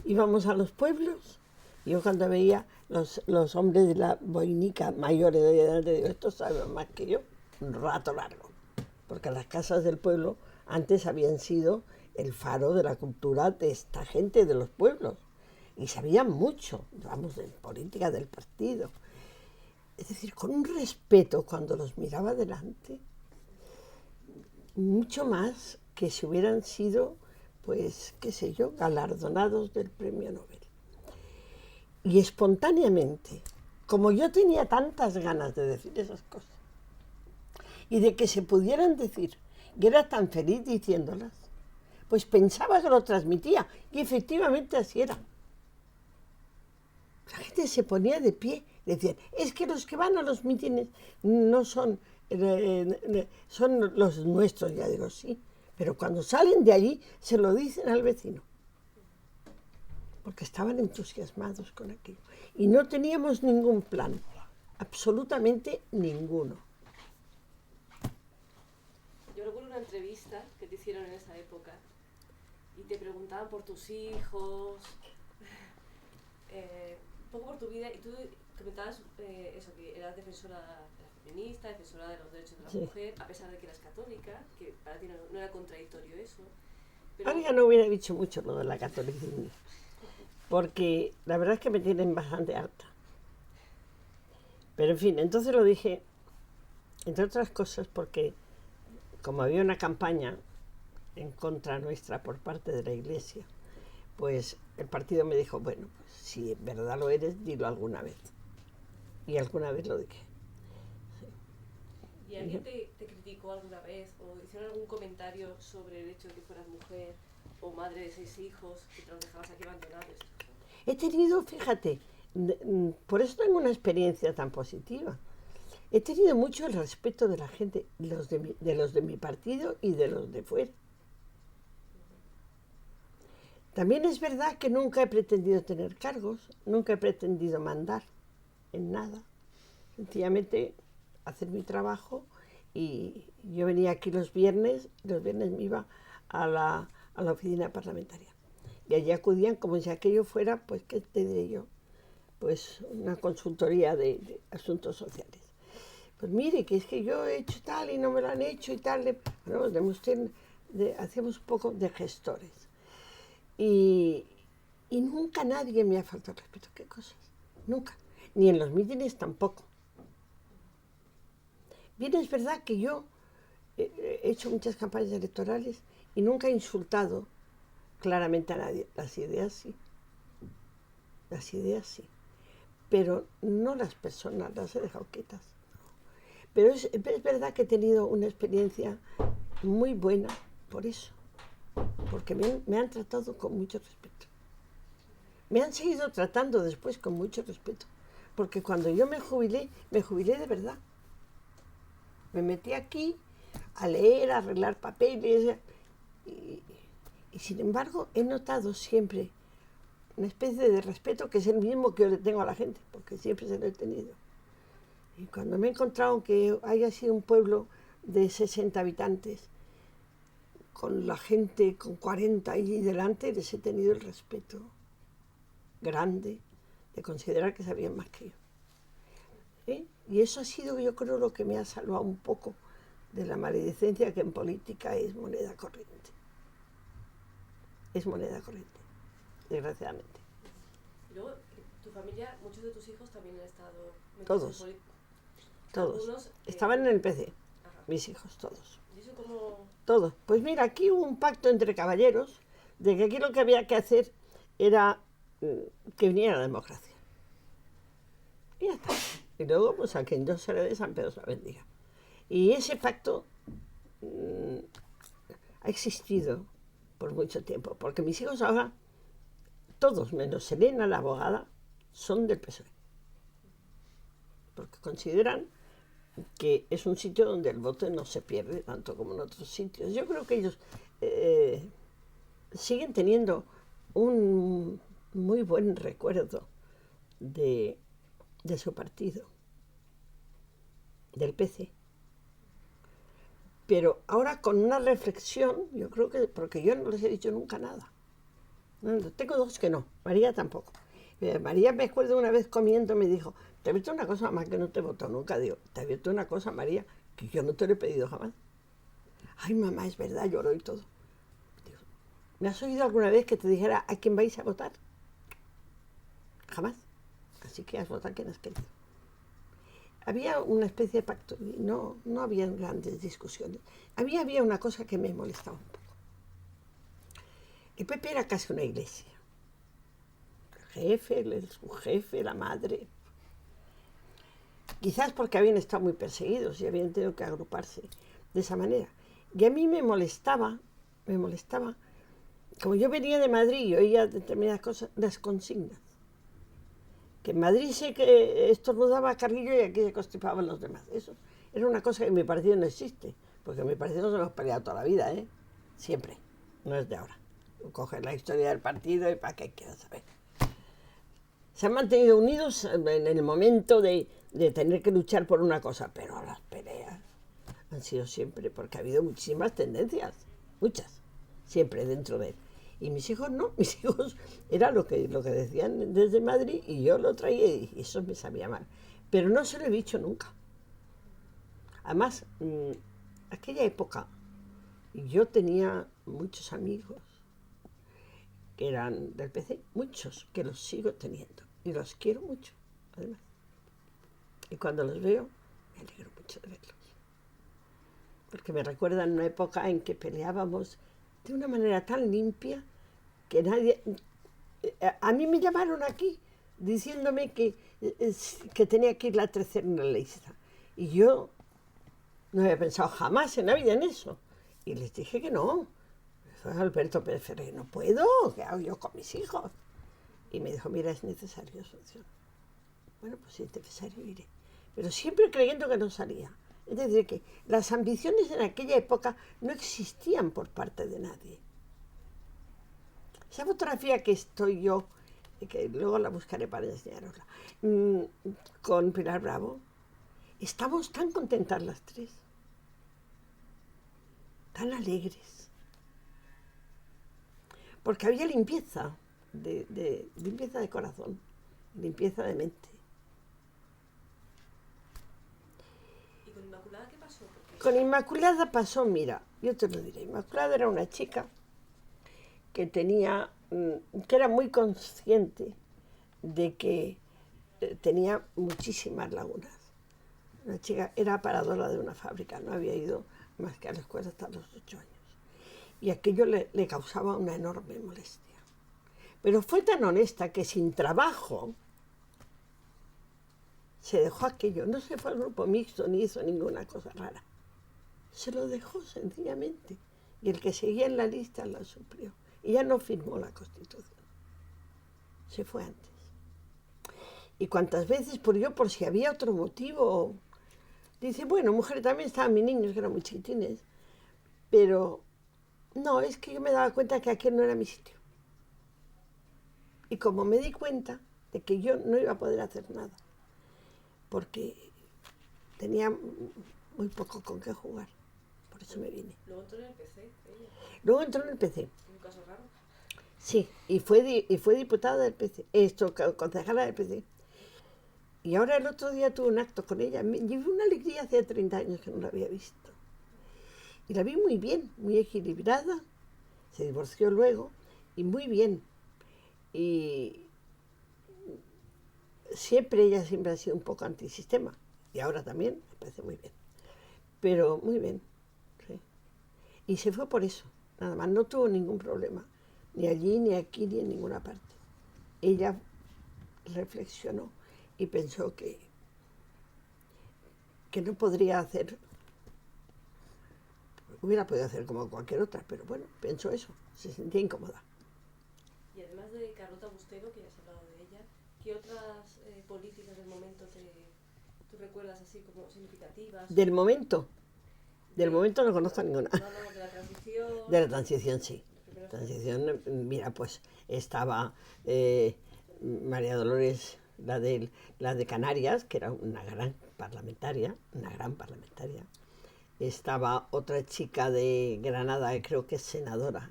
Íbamos a los pueblos, yo cuando veía los hombres de la boinica mayores de edad, digo, estos saben más que yo, un rato largo, porque las casas del pueblo antes habían sido el faro de la cultura de esta gente de los pueblos, y sabían mucho, vamos, de política del partido. Es decir, con un respeto cuando los miraba delante, mucho más que si hubieran sido, pues, qué sé yo, galardonados del premio Nobel. Y espontáneamente, como yo tenía tantas ganas de decir esas cosas, y de que se pudieran decir, y era tan feliz diciéndolas, pues pensaba que lo transmitía, y efectivamente así era. La gente se ponía de pie, decían, es que los que van a los mítines no son los nuestros, ya digo, sí, pero cuando salen de allí se lo dicen al vecino, porque estaban entusiasmados con aquello. Y no teníamos ningún plan, absolutamente ninguno. Yo recuerdo una entrevista que te hicieron en esa época y te preguntaban por tus hijos, un poco por tu vida, y tú comentabas eso, que eras defensora feminista, defensora de los derechos de la mujer, a pesar de que eras católica, que para ti no era contradictorio eso. Pero... Ahora ya no hubiera dicho mucho lo de la catolicismo, porque la verdad es que me tienen bastante harta. Pero en fin, entonces lo dije, entre otras cosas, porque como había una campaña en contra nuestra por parte de la Iglesia, pues el partido me dijo, bueno, pues si en verdad lo eres, dilo alguna vez. Y alguna vez lo dije. Sí. ¿Y alguien te criticó alguna vez o hicieron algún comentario sobre el hecho de que fueras mujer o madre de 6 hijos, que te los dejabas aquí abandonados? He tenido, fíjate, por eso tengo una experiencia tan positiva. He tenido mucho el respeto de la gente, de los de mi partido y de los de fuera. También es verdad que nunca he pretendido tener cargos, nunca he pretendido mandar en nada. Sencillamente hacer mi trabajo, y yo venía aquí los viernes me iba a la oficina parlamentaria. Y allí acudían como si aquello fuera, pues, ¿qué te diré yo? Pues una consultoría de asuntos sociales. Pues mire, que es que yo he hecho tal y no me lo han hecho y tal. Bueno, hacíamos un poco de gestores. Y, y nunca nadie me ha faltado el respeto. ¿Qué cosas? Nunca. Ni en los mítines tampoco. Bien, es verdad que yo he hecho muchas campañas electorales y nunca he insultado claramente a nadie. Las ideas sí. Las ideas sí. Pero no las personas, las he dejado quietas. Pero es verdad que he tenido una experiencia muy buena por eso. Porque me han tratado con mucho respeto. Me han seguido tratando después con mucho respeto. Porque cuando yo me jubilé de verdad. Me metí aquí a leer, a arreglar papeles. Y sin embargo he notado siempre una especie de respeto que es el mismo que yo le tengo a la gente, porque siempre se lo he tenido. Y cuando me he encontrado que haya sido un pueblo de 60 habitantes, con la gente con 40 ahí delante, les he tenido el respeto grande de considerar que sabían más que yo. ¿Sí? Y eso ha sido, yo creo, lo que me ha salvado un poco de la maledicencia que en política es moneda corriente. Es moneda corriente, desgraciadamente. Y luego, tu familia, muchos de tus hijos también han estado... Todos. Todos. Algunos, estaban en el PC, ajá. mis hijos, todos. ¿Y eso cómo...? Todos. Pues mira, aquí hubo un pacto entre caballeros de que aquí lo que había que hacer era que viniera la democracia. Y ya está. Y luego, pues a quien Dios se le dé, San Pedro se la bendiga. Y ese pacto ha existido por mucho tiempo, porque mis hijos ahora, todos menos Elena, la abogada, son del PSOE. Porque consideran que es un sitio donde el voto no se pierde tanto como en otros sitios. Yo creo que ellos siguen teniendo un muy buen recuerdo de su partido, del PC. Pero ahora con una reflexión, yo creo que, porque yo no les he dicho nunca nada. No, tengo dos que no, María tampoco. María, me acuerdo una vez comiendo, me dijo, te he visto una cosa más que no te he votado nunca. Digo, te he visto una cosa, María, que yo no te lo he pedido jamás. Ay, mamá, es verdad, lloró y todo. Digo, ¿me has oído alguna vez que te dijera a quién vais a votar? Jamás. Así que has votado a quien has querido. Había una especie de pacto y no había grandes discusiones. Había una cosa que me molestaba un poco. El PP era casi una iglesia. El jefe, su jefe, la madre. Quizás porque habían estado muy perseguidos y habían tenido que agruparse de esa manera. Y a mí me molestaba, como yo venía de Madrid y oía determinadas cosas, las consignas. Que en Madrid sé que estornudaba Carrillo y aquí se constipaban los demás. Eso era una cosa que en mi partido no existe, porque en mi partido nos hemos peleado toda la vida, ¿eh? Siempre, no es de ahora. Coges la historia del partido y para qué quieras saber. Se han mantenido unidos en el momento de tener que luchar por una cosa, pero las peleas han sido siempre, porque ha habido muchísimas tendencias, muchas, siempre dentro de él. Y mis hijos no, mis hijos era lo que decían desde Madrid y yo lo traía y eso me sabía mal. Pero no se lo he dicho nunca. Además, aquella época yo tenía muchos amigos que eran del PC, muchos, que los sigo teniendo y los quiero mucho, además. Y cuando los veo, me alegro mucho de verlos. Porque me recuerdan una época en que peleábamos de una manera tan limpia que nadie... A mí me llamaron aquí diciéndome que tenía que ir la tercera en la lista. Y yo no había pensado jamás en la vida en eso. Y les dije que no. Soy Alberto Pérez Ferrer, no puedo, ¿qué hago yo con mis hijos? Y me dijo, mira, es necesario, Asunción. Bueno, pues si es necesario iré. Pero siempre creyendo que no salía. Es decir, que las ambiciones en aquella época no existían por parte de nadie. Esa fotografía que estoy yo, que luego la buscaré para enseñarosla, con Pilar Bravo, estamos tan contentas las tres, tan alegres, porque había limpieza, limpieza de corazón, limpieza de mente. ¿Y con Inmaculada qué pasó? Porque... Con Inmaculada pasó, mira, yo te lo diré, Inmaculada era una chica que tenía que era muy consciente de que tenía muchísimas lagunas. Una chica era paradora de una fábrica, no había ido más que a la escuela hasta los 8 años. Y aquello le causaba una enorme molestia. Pero fue tan honesta que sin trabajo se dejó aquello. No se fue al grupo mixto ni hizo ninguna cosa rara. Se lo dejó sencillamente. Y el que seguía en la lista la suplió. Y ya no firmó la Constitución. Se fue antes. Y cuántas veces, por si había otro motivo, dice, bueno, mujer, también estaban mis niños, que eran muy chiquitines, pero no, es que yo me daba cuenta que aquel no era mi sitio. Y como me di cuenta de que yo no iba a poder hacer nada, porque tenía muy poco con qué jugar, por eso me vine. Luego entró en el PC, ella. Luego entró en el PC. Un caso raro. Sí, y fue diputada del PC, concejala del PC. Y ahora el otro día tuve un acto con ella. Llevé una alegría, hace 30 años que no la había visto. Y la vi muy bien, muy equilibrada. Se divorció luego y muy bien. Y ella siempre ha sido un poco antisistema. Y ahora también, me parece muy bien. Pero muy bien, sí. Y se fue por eso, nada más. No tuvo ningún problema. Ni allí, ni aquí, ni en ninguna parte. Ella reflexionó y pensó que no podría hacer, hubiera podido hacer como cualquier otra, pero bueno, pensó eso, se sentía incómoda. Y además de Carlota Bustelo, que ya has hablado de ella, ¿qué otras políticas del momento tú recuerdas así como significativas? Del momento no conozco ninguna. No, de la transición. De la transición, sí. Transición, mira, pues estaba María Dolores, la de Canarias, que era una gran parlamentaria. Estaba otra chica de Granada, que creo que es senadora,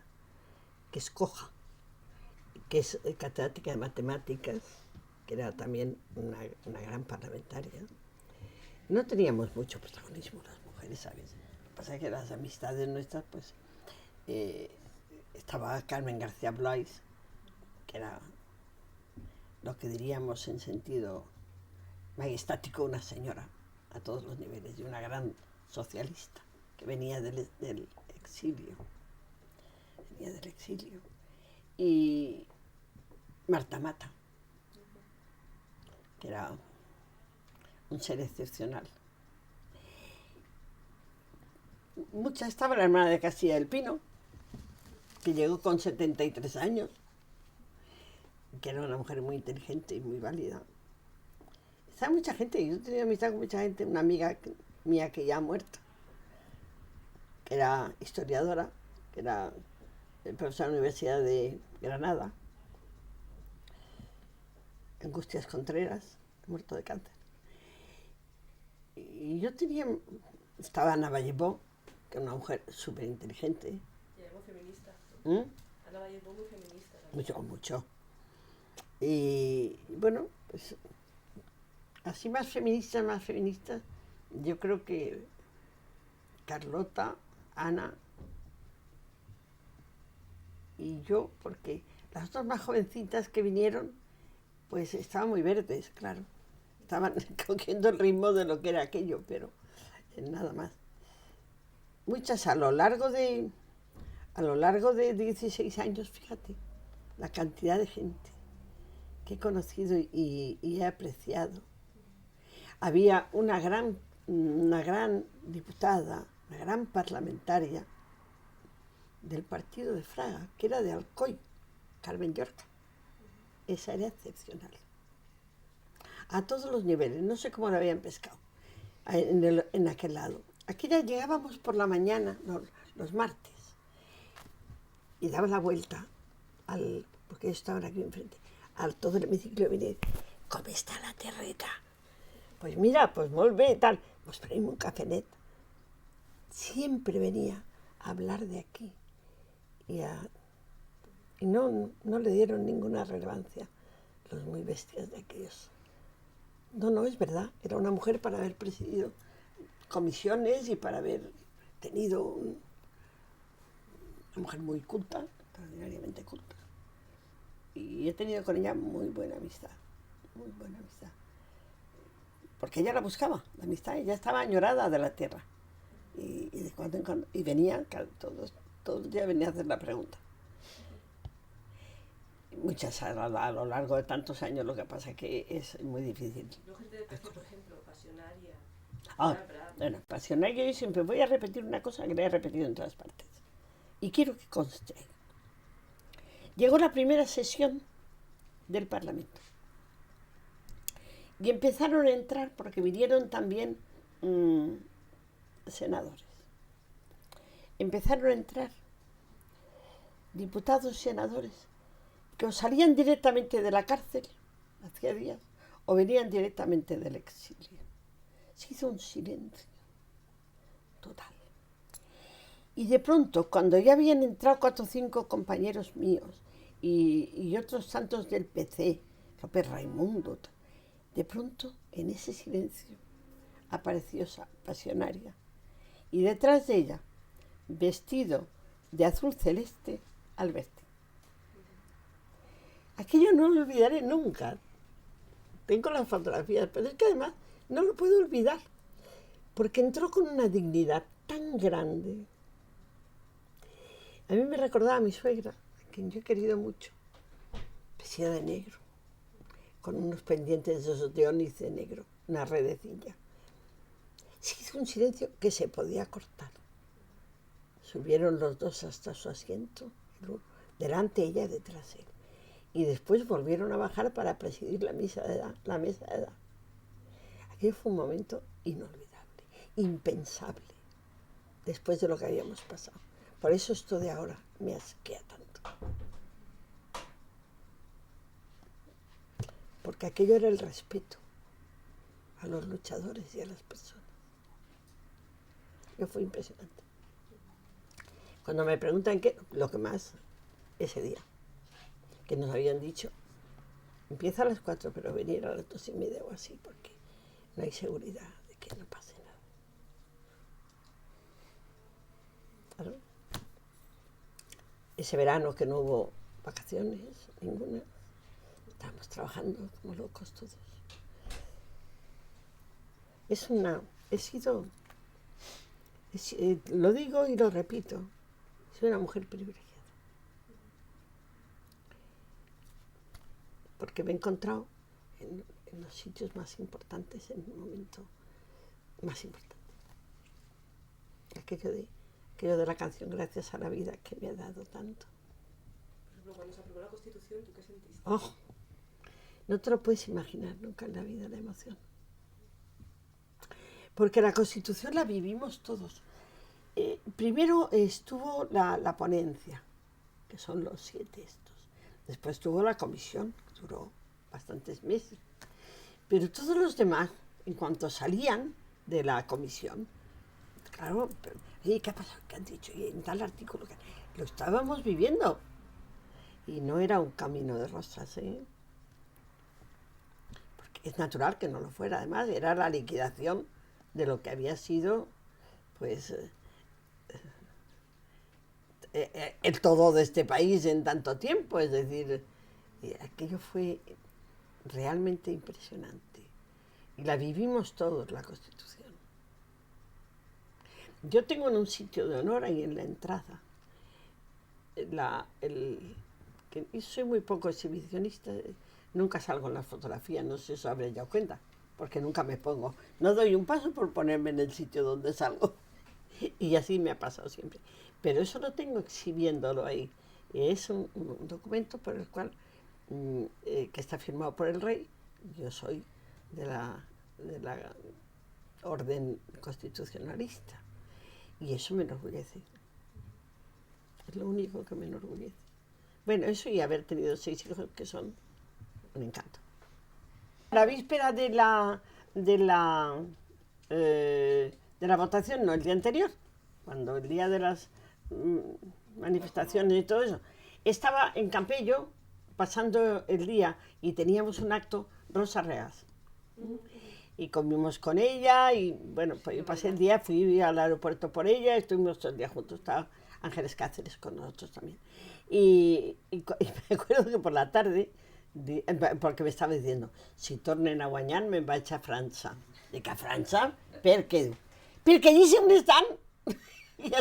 que es coja, que es catedrática de matemáticas, que era también una gran parlamentaria. No teníamos mucho protagonismo las mujeres, ¿sabes? Lo que pasa es que las amistades nuestras, pues, estaba Carmen García Blais, que era lo que diríamos en sentido majestático una señora a todos los niveles, y una gran socialista que venía del exilio. Y Marta Mata, que era un ser excepcional. Estaba la hermana de Castilla del Pino, que llegó con 73 años, que era una mujer muy inteligente y muy válida. Estaba mucha gente, yo tenía amistad con mucha gente, una amiga mía que ya ha muerto, que era historiadora, que era profesora de la Universidad de Granada, Angustias Contreras, muerto de cáncer. Y yo estaba Ana Vallebó, que era una mujer súper inteligente. Y era muy feminista. Ana Vallebó muy feminista. Mucho. Y bueno, pues así más feministas, yo creo que Carlota, Ana y yo, porque las otras más jovencitas que vinieron, pues estaban muy verdes, claro. Estaban cogiendo el ritmo de lo que era aquello, pero nada más. Muchas a lo largo de 16 años, fíjate, la cantidad de gente que he conocido y he apreciado. Había una gran diputada, una gran parlamentaria del partido de Fraga, que era de Alcoy, Carmen Llorca. Esa era excepcional. A todos los niveles, no sé cómo la habían pescado en aquel lado. Aquí ya llegábamos por la mañana, los martes, y daba la vuelta, porque ellos estaban aquí enfrente, al todo el hemiciclo, y venía, ¿cómo está la terreta? Pues mira, pues molt bé, tal, pues traiem un cafenet. Siempre venía a hablar de aquí, y no le dieron ninguna relevancia los muy bestias de aquellos. No, es verdad, era una mujer para haber presidido comisiones y para haber tenido una mujer muy culta, extraordinariamente culta. y he tenido con ella muy buena amistad, muy buena amistad. Porque ella la buscaba, la amistad, ella estaba añorada de la tierra. Y de cuando en cuando, y venía, claro, todos los días venía a hacer la pregunta. Muchas a lo largo de tantos años, lo que pasa es que es muy difícil. Yo gente de Pecio, por ejemplo, pasionaria. Bueno, pasionaria, yo siempre voy a repetir una cosa que le he repetido en todas partes. Y quiero que conste. Llegó la primera sesión del Parlamento. Y empezaron a entrar, porque vinieron también senadores. Empezaron a entrar diputados y senadores que o salían directamente de la cárcel, hacía días, o venían directamente del exilio. Se hizo un silencio total. Y de pronto, cuando ya habían entrado 4 o 5 compañeros míos y otros tantos del PC, López Raimundo, de pronto, en ese silencio, apareció esa pasionaria. Y detrás de ella, vestido de azul celeste, Alberti. Aquello no lo olvidaré nunca. Tengo las fotografías, pero es que además no lo puedo olvidar, porque entró con una dignidad tan grande. A mí me recordaba a mi suegra, a quien yo he querido mucho, vestida de negro, con unos pendientes de esos de ónice negro, una redecilla. Se hizo un silencio que se podía cortar. Subieron los dos hasta su asiento, delante ella y detrás él. Y después volvieron a bajar para presidir la mesa de edad. Aquello fue un momento inolvidable, impensable, después de lo que habíamos pasado. Por eso esto de ahora me asquea tanto. Porque aquello era el respeto a los luchadores y a las personas. Fue impresionante. Cuando me preguntan qué, lo que más, ese día, que nos habían dicho, empieza a las 4, pero venir a las 2:30 o así, porque no hay seguridad de que no pase nada. Claro. Ese verano que no hubo vacaciones, ninguna, estábamos trabajando como locos todos. Lo digo y lo repito, soy una mujer privilegiada. Porque me he encontrado en los sitios más importantes, en el momento más importante. Aquello de la canción Gracias a la vida que me ha dado tanto. Por ejemplo, cuando se aprobó la Constitución, ¿tú qué sentiste? Oh, no te lo puedes imaginar nunca en la vida, la emoción. Porque la Constitución la vivimos todos. Primero estuvo la ponencia, que son los 7 estos. Después estuvo la comisión, que duró bastantes meses. Pero todos los demás, en cuanto salían de la comisión, claro, ¿qué ha pasado? ¿Qué han dicho? Y en tal artículo, lo estábamos viviendo. Y no era un camino de rosas, ¿eh? Porque es natural que no lo fuera. Además, era la liquidación de lo que había sido, pues, el todo de este país en tanto tiempo. Es decir, aquello fue realmente impresionante. Y la vivimos todos, la Constitución. Yo tengo en un sitio de honor ahí en la entrada, que soy muy poco exhibicionista, nunca salgo en las fotografías, no sé si os habréis dado cuenta, porque nunca me pongo, no doy un paso por ponerme en el sitio donde salgo, y así me ha pasado siempre. Pero eso lo tengo exhibiéndolo ahí, es un documento por el cual, que está firmado por el rey. Yo soy de la orden constitucionalista, y eso me enorgullece. Es lo único que me enorgullece. Bueno, eso y haber tenido 6 hijos que son un encanto. La víspera de la votación, no, el día anterior, cuando el día de las manifestaciones y todo eso, estaba en Campello pasando el día y teníamos un acto Rosa Reas. Y comimos con ella y bueno, pues yo pasé el día, fui al aeropuerto por ella, estuvimos todo el día juntos. Ángeles Cáceres con nosotros también. Y me acuerdo que por la tarde, porque me estava diciendo, si tornen a guanyar me'n vaig a França. Dic, a França? Per què? Perquè allí sé on estan. I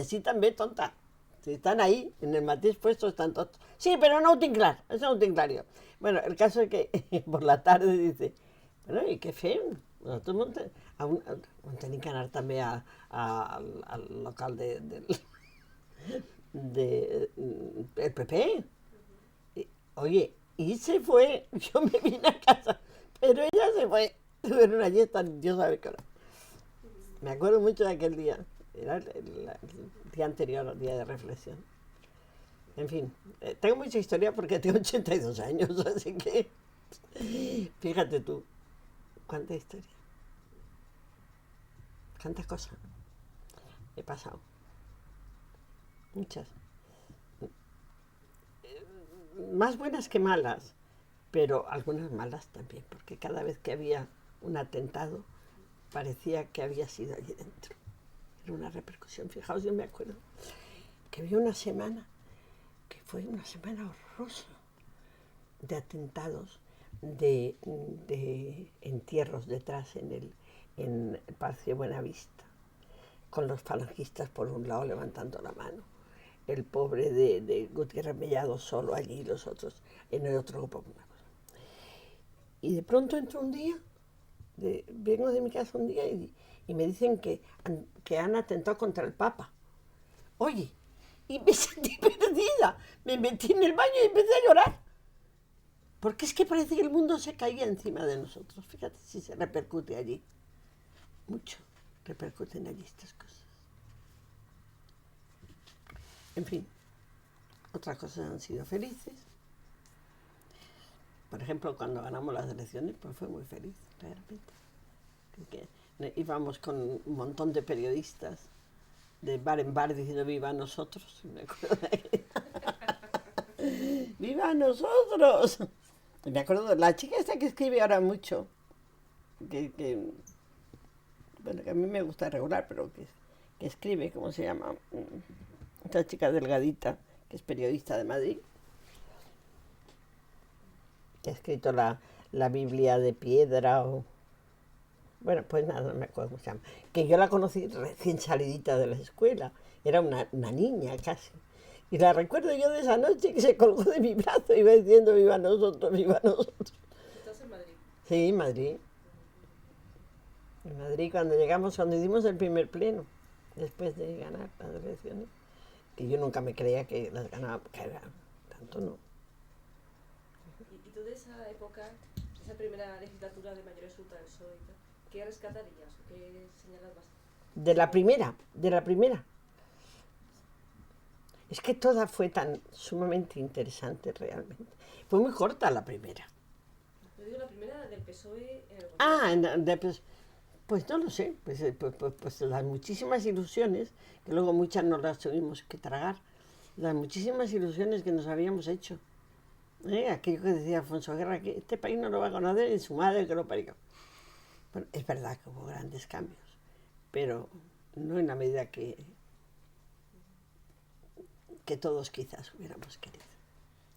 així també, tonta. Si están ahí, en el mateix puesto están todos. Sí, pero no ho tinc clar, eso no ho tinc clar yo. Bueno, el caso es que por la tarde dice, bueno, ¿y què fem? Nosaltres tenim que anar també al local del PP. Oye, y se fue, yo me vine a casa, pero ella se fue. Tuvieron allí hasta Dios sabe qué hora. Me acuerdo mucho de aquel día. Era el día anterior al día de reflexión. En fin, tengo mucha historia porque tengo 82 años, así que fíjate tú, cuánta historia, cuántas cosas he pasado, muchas, más buenas que malas, pero algunas malas también, porque cada vez que había un atentado parecía que había sido allí dentro. Era una repercusión. Fijaos, yo me acuerdo que había una semana, que fue una semana horrorosa, de atentados, de entierros detrás en el Palacio de Buenavista, con los falangistas por un lado levantando la mano, el pobre de Gutiérrez Mellado solo allí, los otros en el otro grupo. Y de pronto entro un día, vengo de mi casa un día y me dicen que han atentado contra el Papa. Oye, y me sentí perdida. Me metí en el baño y empecé a llorar. Porque es que parece que el mundo se caía encima de nosotros. Fíjate si se repercute allí. Mucho repercuten allí estas cosas. En fin, otras cosas han sido felices. Por ejemplo, cuando ganamos las elecciones, pues fue muy feliz, realmente. Porque íbamos con un montón de periodistas de bar en bar diciendo viva nosotros. Me acuerdo de ¡viva nosotros! Y me acuerdo de la chica esta que escribe ahora mucho, bueno, que a mí me gusta regular, pero que escribe, ¿cómo se llama? Esta chica delgadita, que es periodista de Madrid, que ha escrito la Biblia de piedra o... Bueno, pues nada, no me acuerdo cómo se llama. Que yo la conocí recién salidita de la escuela. Era una niña casi. Y la recuerdo yo de esa noche que se colgó de mi brazo y iba diciendo viva nosotros, viva nosotros. ¿Estás en Madrid? Sí, en Madrid. En Madrid cuando hicimos el primer pleno, después de ganar las elecciones, que yo nunca me creía que las ganaba, porque era tanto no. ¿Y tú de esa época, esa primera legislatura de mayoría absoluta del PSOE, qué rescatarías o qué señalas más? De la primera. Es que toda fue tan sumamente interesante realmente. Fue muy corta la primera. Yo digo la primera del PSOE en el gobierno. Pues no lo sé, pues las muchísimas ilusiones, que luego muchas no las tuvimos que tragar, las muchísimas ilusiones que nos habíamos hecho. Aquello que decía Alfonso Guerra, que este país no lo va a conocer ni su madre que lo parió. Bueno, es verdad que hubo grandes cambios, pero no en la medida que todos quizás hubiéramos querido.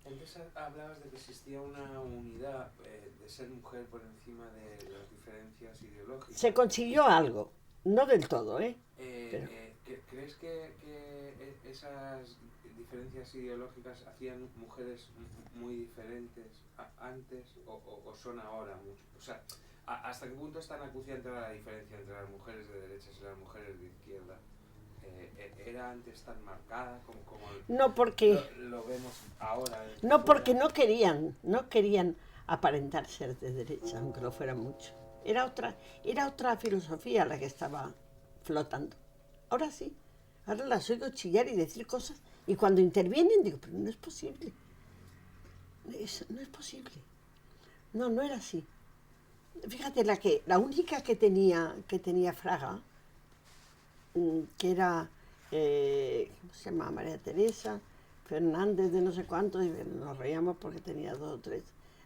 Antes hablabas de que existía una unidad de ser mujer por encima de las diferencias ideológicas. Se consiguió algo, no del todo, pero... ¿Crees que esas diferencias ideológicas hacían mujeres muy diferentes antes o son ahora mucho? O sea, ¿hasta qué punto es tan acuciante la diferencia entre las mujeres de derechas y las mujeres de izquierda? ¿Era antes tan marcada como no, porque lo vemos ahora? No, porque no querían aparentar ser de derecha, aunque lo fueran mucho. Era otra filosofía la que estaba flotando. Ahora sí, ahora las oigo chillar y decir cosas, y cuando intervienen digo, pero no es posible. Eso no es posible. No era así. Fíjate, la única que tenía Fraga, que era, ¿cómo se llama? María Teresa Fernández de no sé cuántos, y nos reíamos porque tenía 2 o 3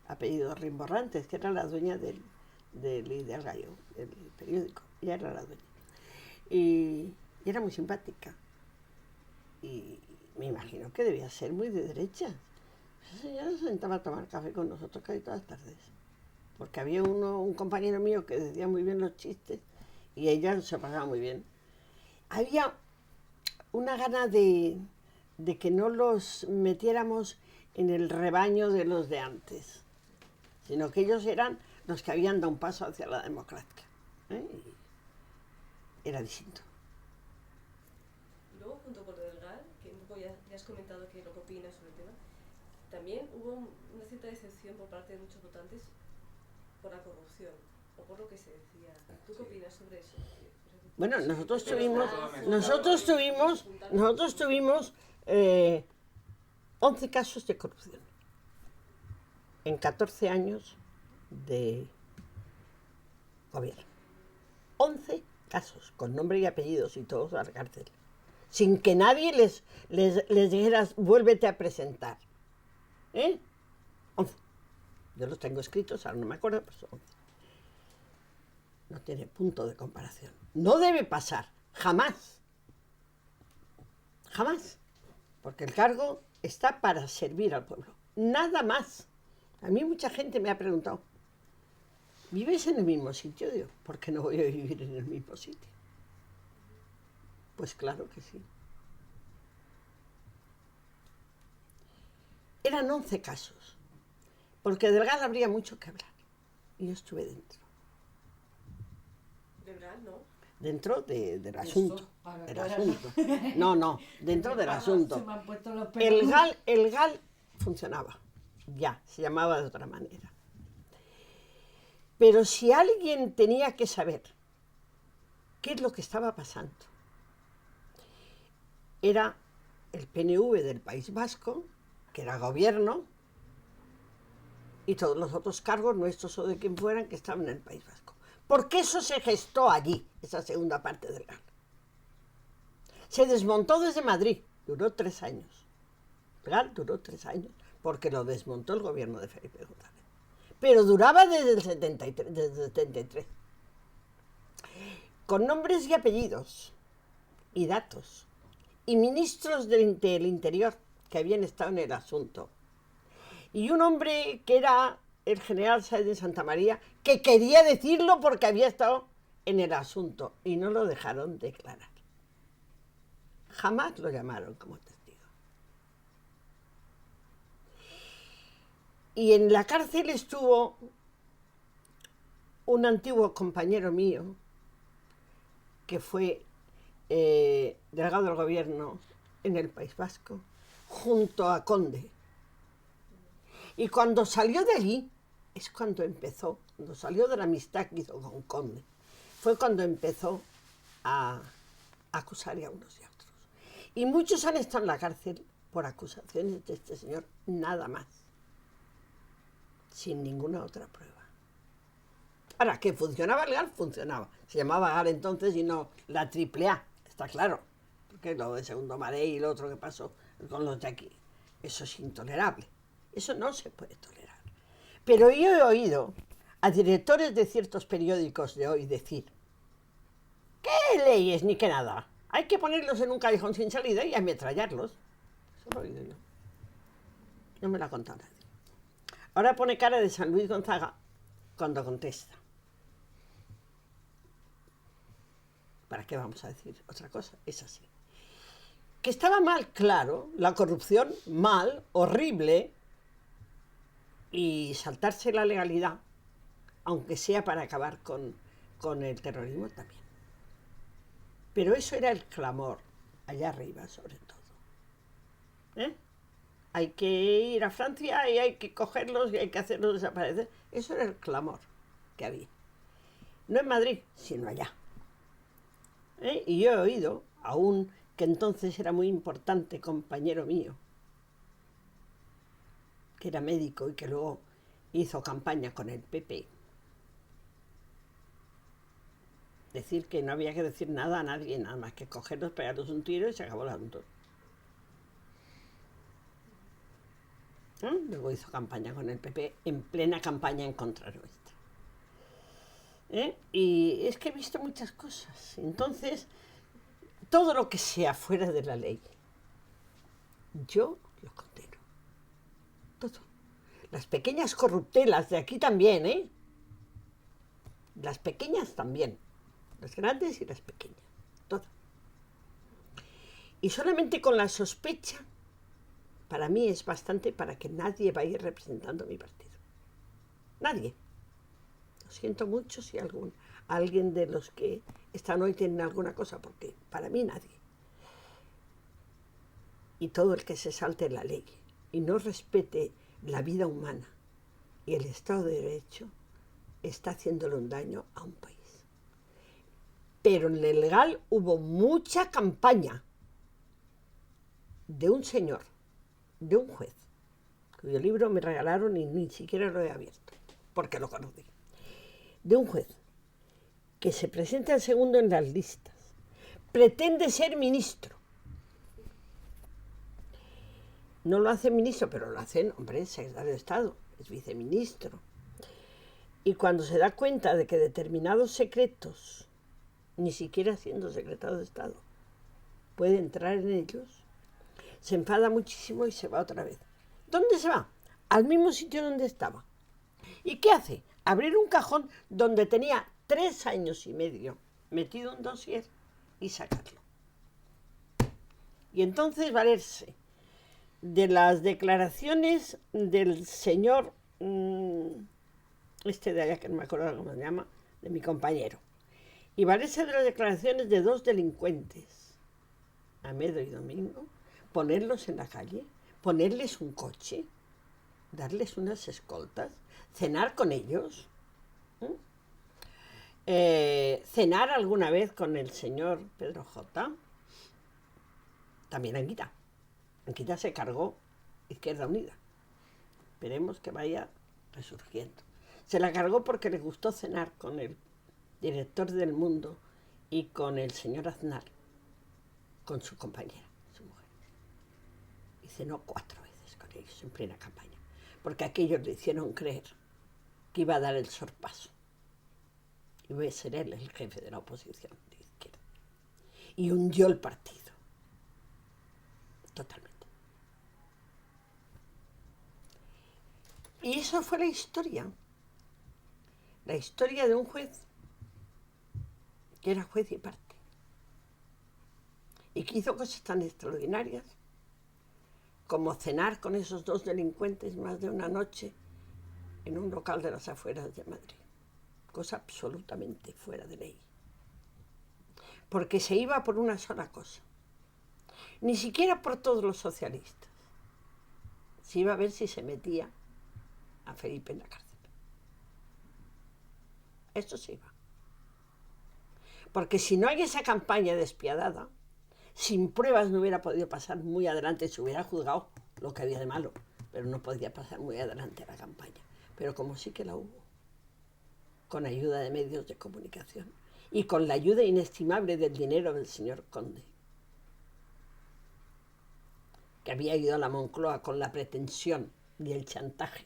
apellidos rimborrantes, que era la dueña del Ideal Gallo, el periódico, ella era la dueña. Y era muy simpática. y me imagino que debía ser muy de derecha. Esa señora se sentaba a tomar café con nosotros casi todas las tardes. Porque había un compañero mío que decía muy bien los chistes y ella se pasaba muy bien. Había una gana de que no los metiéramos en el rebaño de los de antes, sino que ellos eran los que habían dado un paso hacia la democracia. Era distinto. Luego, junto con lo del GAL, que un poco ya has comentado que lo que opinas sobre el tema, también hubo una cierta decepción por parte de muchos votantes por la corrupción, o por lo que se decía. ¿Tú qué opinas sobre eso? Bueno, nosotros tuvimos 11 casos de corrupción en 14 años de gobierno. 11 casos, con nombre y apellidos y todos a la cárcel, sin que nadie les dijera, vuélvete a presentar. 11. Yo los tengo escritos, ahora no me acuerdo, pero son 11. No tiene punto de comparación. No debe pasar, jamás. Jamás. Porque el cargo está para servir al pueblo. Nada más. A mí mucha gente me ha preguntado, ¿vives en el mismo sitio? Digo, ¿por qué no voy a vivir en el mismo sitio? Pues claro que sí. Eran 11 casos. Porque del GAL habría mucho que hablar. Y yo estuve dentro. ¿Del GAL, no? Dentro del asunto. Del asunto. No, dentro del asunto. El GAL funcionaba. Ya, se llamaba de otra manera. Pero si alguien tenía que saber qué es lo que estaba pasando, era el PNV del País Vasco, que era gobierno, y todos los otros cargos nuestros o de quien fueran que estaban en el País Vasco. Porque eso se gestó allí, esa segunda parte del GAL. Se desmontó desde Madrid, duró 3 años. El GAL duró 3 años, porque lo desmontó el gobierno de Felipe González. Pero duraba desde el 73. Con nombres y apellidos, y datos, y ministros del Interior que habían estado en el asunto. Y un hombre que era el general Sáenz de Santa María, que quería decirlo porque había estado en el asunto, y no lo dejaron declarar. Jamás lo llamaron como testigo. Y en la cárcel estuvo un compañero mío, que fue delegado del gobierno en el País Vasco, junto a Conde. Y cuando salió de allí, es cuando empezó, cuando salió de la amistad que hizo con Conde, fue cuando empezó a acusar a unos y a otros. Y muchos han estado en la cárcel por acusaciones de este señor, nada más, sin ninguna otra prueba. Ahora, que funcionaba el GAL, funcionaba. Se llamaba GAL entonces y no la AAA, está claro. Porque lo de Segundo Marey y lo otro que pasó con los de aquí, eso es intolerable. Eso no se puede tolerar. Pero yo he oído a directores de ciertos periódicos de hoy decir, ¿qué leyes ni qué nada? Hay que ponerlos en un callejón sin salida y ametrallarlos. Eso lo he oído yo. No me lo ha contado nadie. Ahora pone cara de San Luis Gonzaga cuando contesta. ¿Para qué vamos a decir otra cosa? Es así. Que estaba mal, claro, la corrupción, mal, horrible, y saltarse la legalidad, aunque sea para acabar con el terrorismo también. Pero eso era el clamor, allá arriba sobre todo. Hay que ir a Francia y hay que cogerlos y hay que hacerlos desaparecer. Eso era el clamor que había. No en Madrid, sino allá. Y yo he oído a un que entonces era muy importante compañero mío, que era médico y que luego hizo campaña con el PP, decir que no había que decir nada a nadie, nada más que cogerlos, pegarlos un tiro y se acabó el asunto. Luego hizo campaña con el PP, en plena campaña en contra nuestra. Y es que he visto muchas cosas. Entonces, todo lo que sea fuera de la ley, Yo lo condeno. Todo. Las pequeñas corruptelas de aquí también, ¿eh? Las pequeñas también. Las grandes y las pequeñas. Todo. Y solamente con la sospecha, para mí es bastante para que nadie vaya representando a mi partido. Nadie. Lo siento mucho si alguien de los que están hoy tienen alguna cosa, porque para mí nadie. Y todo el que se salte la ley y no respete la vida humana y el Estado de Derecho está haciéndole un daño a un país. Pero en el legal hubo mucha campaña de un señor, de un juez, cuyo libro me regalaron y ni siquiera lo he abierto, porque lo conocí, de un juez que se presenta el segundo en las listas, pretende ser ministro. No lo hace ministro, pero lo hacen, hombre, secretario de Estado, es viceministro. Y cuando se da cuenta de que determinados secretos, ni siquiera siendo secretario de Estado, puede entrar en ellos, se enfada muchísimo y se va otra vez. ¿Dónde se va? Al mismo sitio donde estaba. ¿Y qué hace? Abrir un cajón donde tenía 3 años y medio metido un dossier y sacarlo. Y entonces valerse de las declaraciones del señor, este de allá que no me acuerdo cómo se llama, de mi compañero, y valerse de las declaraciones de 2 delincuentes, Amedo y Domingo, ponerlos en la calle, ponerles un coche, darles unas escoltas, cenar con ellos, cenar alguna vez con el señor Pedro J. También Anguita. Anguita se cargó Izquierda Unida. Esperemos que vaya resurgiendo. Se la cargó porque le gustó cenar con el director del Mundo y con el señor Aznar, con su compañera, su mujer. Y cenó 4 veces con ellos en plena campaña, porque aquellos le hicieron creer que iba a dar el sorpaso. Iba a ser él el jefe de la oposición de izquierda. Y hundió el partido. Totalmente. Y eso fue la historia. La historia de un juez que era juez y parte. Y que hizo cosas tan extraordinarias como cenar con esos 2 delincuentes más de una noche en un local de las afueras de Madrid. Cosa absolutamente fuera de ley. Porque se iba por una sola cosa. Ni siquiera por todos los socialistas. Se iba a ver si se metía a Felipe en la cárcel. Esto se iba. Porque si no hay esa campaña despiadada, sin pruebas no hubiera podido pasar muy adelante, se hubiera juzgado lo que había de malo, pero no podía pasar muy adelante la campaña. Pero como sí que la hubo, con ayuda de medios de comunicación y con la ayuda inestimable del dinero del señor Conde, que había ido a la Moncloa con la pretensión y el chantaje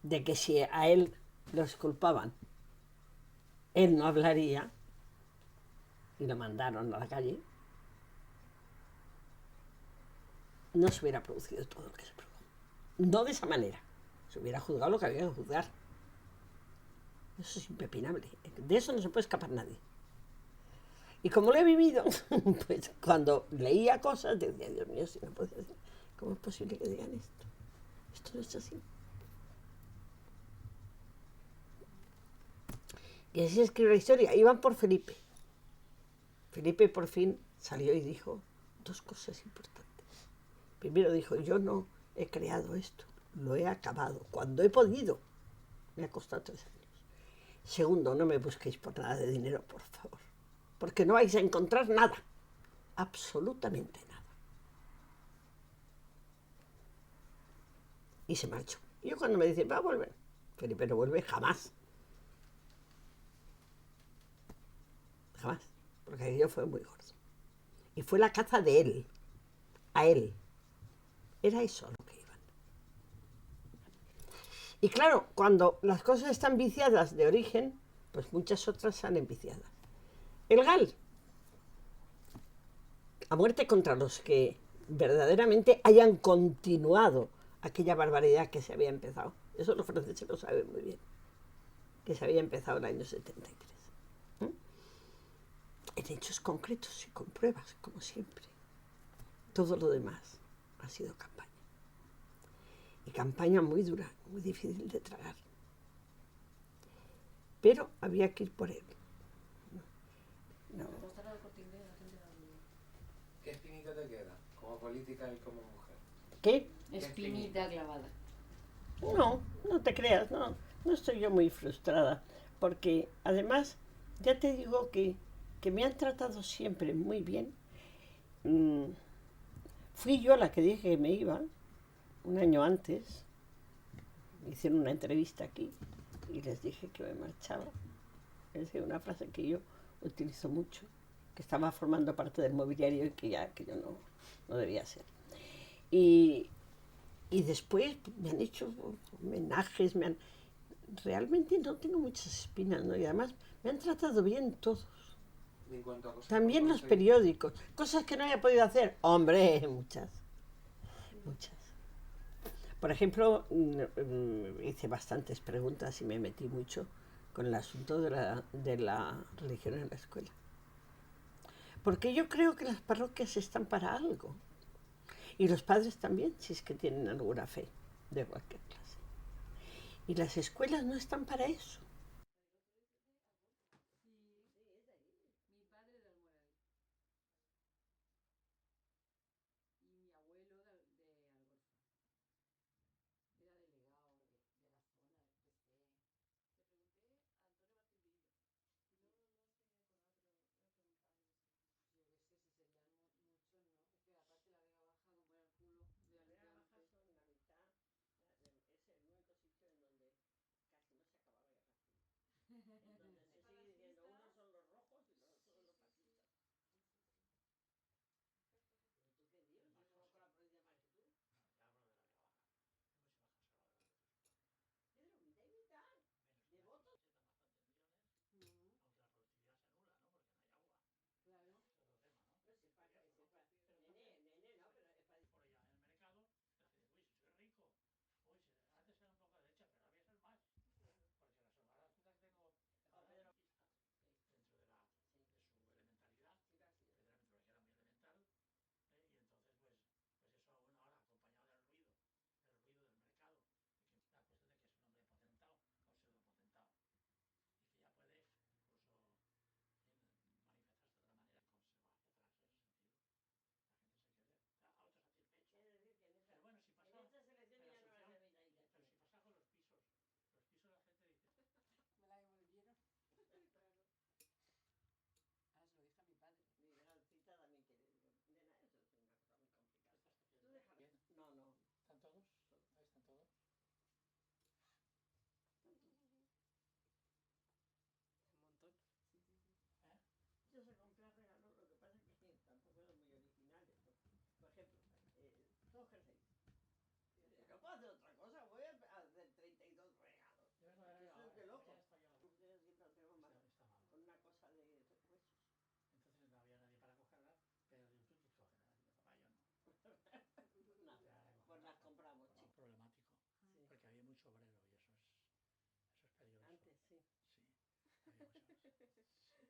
de que si a él lo exculpaban, él no hablaría, y lo mandaron a la calle, no se hubiera producido todo lo que se produjo. No de esa manera. Se hubiera juzgado lo que había que juzgar. Eso es impepinable. De eso no se puede escapar nadie. Y como lo he vivido, pues cuando leía cosas decía, Dios mío, si no puede ser, ¿cómo es posible que digan esto? Esto no es así. Y así se escribe la historia. Iban por Felipe. Felipe por fin salió y dijo 2 cosas importantes. Primero dijo, yo no he creado esto, lo he acabado. Cuando he podido, me ha costado 3 años. Segundo, no me busquéis por nada de dinero, por favor. Porque no vais a encontrar nada. Absolutamente nada. Y se marchó. Y yo cuando me dicen, va a volver. Felipe no vuelve jamás. Jamás. Porque aquello fue muy gordo. Y fue la caza de él. A él. Era eso lo que iban. Y claro, cuando las cosas están viciadas de origen, pues muchas otras salen viciadas. El GAL. A muerte contra los que verdaderamente hayan continuado aquella barbaridad que se había empezado. Eso los franceses lo saben muy bien, que se había empezado en el año 73. En hechos concretos y con pruebas, como siempre. Todo lo demás ha sido campaña. Y campaña muy dura, muy difícil de tragar. Pero había que ir por él. No. ¿Qué espinita te queda como política y como mujer? ¿Qué? Espinita clavada. No, no te creas, no estoy yo muy frustrada, porque además ya te digo que me han tratado siempre muy bien. Fui yo la que dije que me iba un año antes, me hicieron una entrevista aquí y les dije que me marchaba. Es una frase que yo utilizo mucho, que estaba formando parte del mobiliario y que yo no debía ser. Y después me han hecho homenajes, realmente no tengo muchas espinas, ¿no? Y además me han tratado bien todos. En cuanto a cosas También por los conseguir, periódicos. Cosas que no haya podido hacer. Hombre, muchas. Muchas. Por ejemplo, hice bastantes preguntas y me metí mucho con el asunto de la religión en la escuela. Porque yo creo que las parroquias están para algo. Y los padres también, si es que tienen alguna fe de cualquier clase. Y las escuelas no están para eso. Mi padre era almoradí. Y mi abuelo de Algorfa. Era delegado de la zona del PC. Le pregunté a Antonio Martín Villo y luego no te acordaba, pero le he preguntado yo qué sé. Yo qué sé si serían muchos, ¿no? Es que aparte la Vega Baja, como era el culo de La Vega Baja Alicante. son la mitad, es el único sitio en donde casi no se acaba la guerra civil. En donde se sigue diciendo, unos son los rojos y los otros son los fascistas. Sí, sí, sí. ¿Pero tú qué dios? Yo conozco la provincia más que tú. Ya hablo de la Vega Baja. Yo me soy más conservador de lo que tú supones. Pedro, mitad y mitad. Menos De que votos. necesitan bastantes millones, aunque la productividad se anula, ¿no? Porque no hay agua. Claro. Es otro tema, ¿no? No, si es para. Nene, no, pero es para. Por allá en el mercado, la gente dice, uy, si soy rico. Uy, si antes era un poco de derecha, pero ahora voy a ser más. Porque ahora resulta que tengo Pedro. dentro de su elementalidad, evidentemente porque era muy elemental, y entonces pues eso aún ahora acompañado del ruido del mercado, y que da cuestión de que es un hombre potentado o pseudopotentado, y que ya puede incluso manifestarse de otra manera, conservarse atrás en ese sentido. La gente se quede a otros a pecho. Pero bueno, si pasa, En esta selección ya no van a ser mitad y mitad. pero si pasa con los pisos la gente dice, Me la devolvieron. Claro. Ahora se lo dije a mi padre. Mi Gancita también quiere. Nena, eso es una cosa muy complicada. ¿qué estás Tú haciendo? déjalo. Bien. No. ¿Están todos? Ahí están todos. Un montón. Sí, sí, sí. ¿Eh? Yo sé comprar regalos, lo que pasa es que tampoco son muy originales, ¿no? Por ejemplo, todos jerseys. No puedo hacer otra cosa, voy a hacer 32 regalos. Debes lo de Eso es de mañana locos. estoy yo. Siempre lo tengo mal. Está mal. Con una cosa de huesos. Entonces no había nadie para cogerlas, pero tú cógelas. Dice, papá, yo no. No, pues las compramos, chicos. Problemático, Sí. porque había mucho obrero y eso es peligroso. Antes, sí. Sí, había mucho. Sí.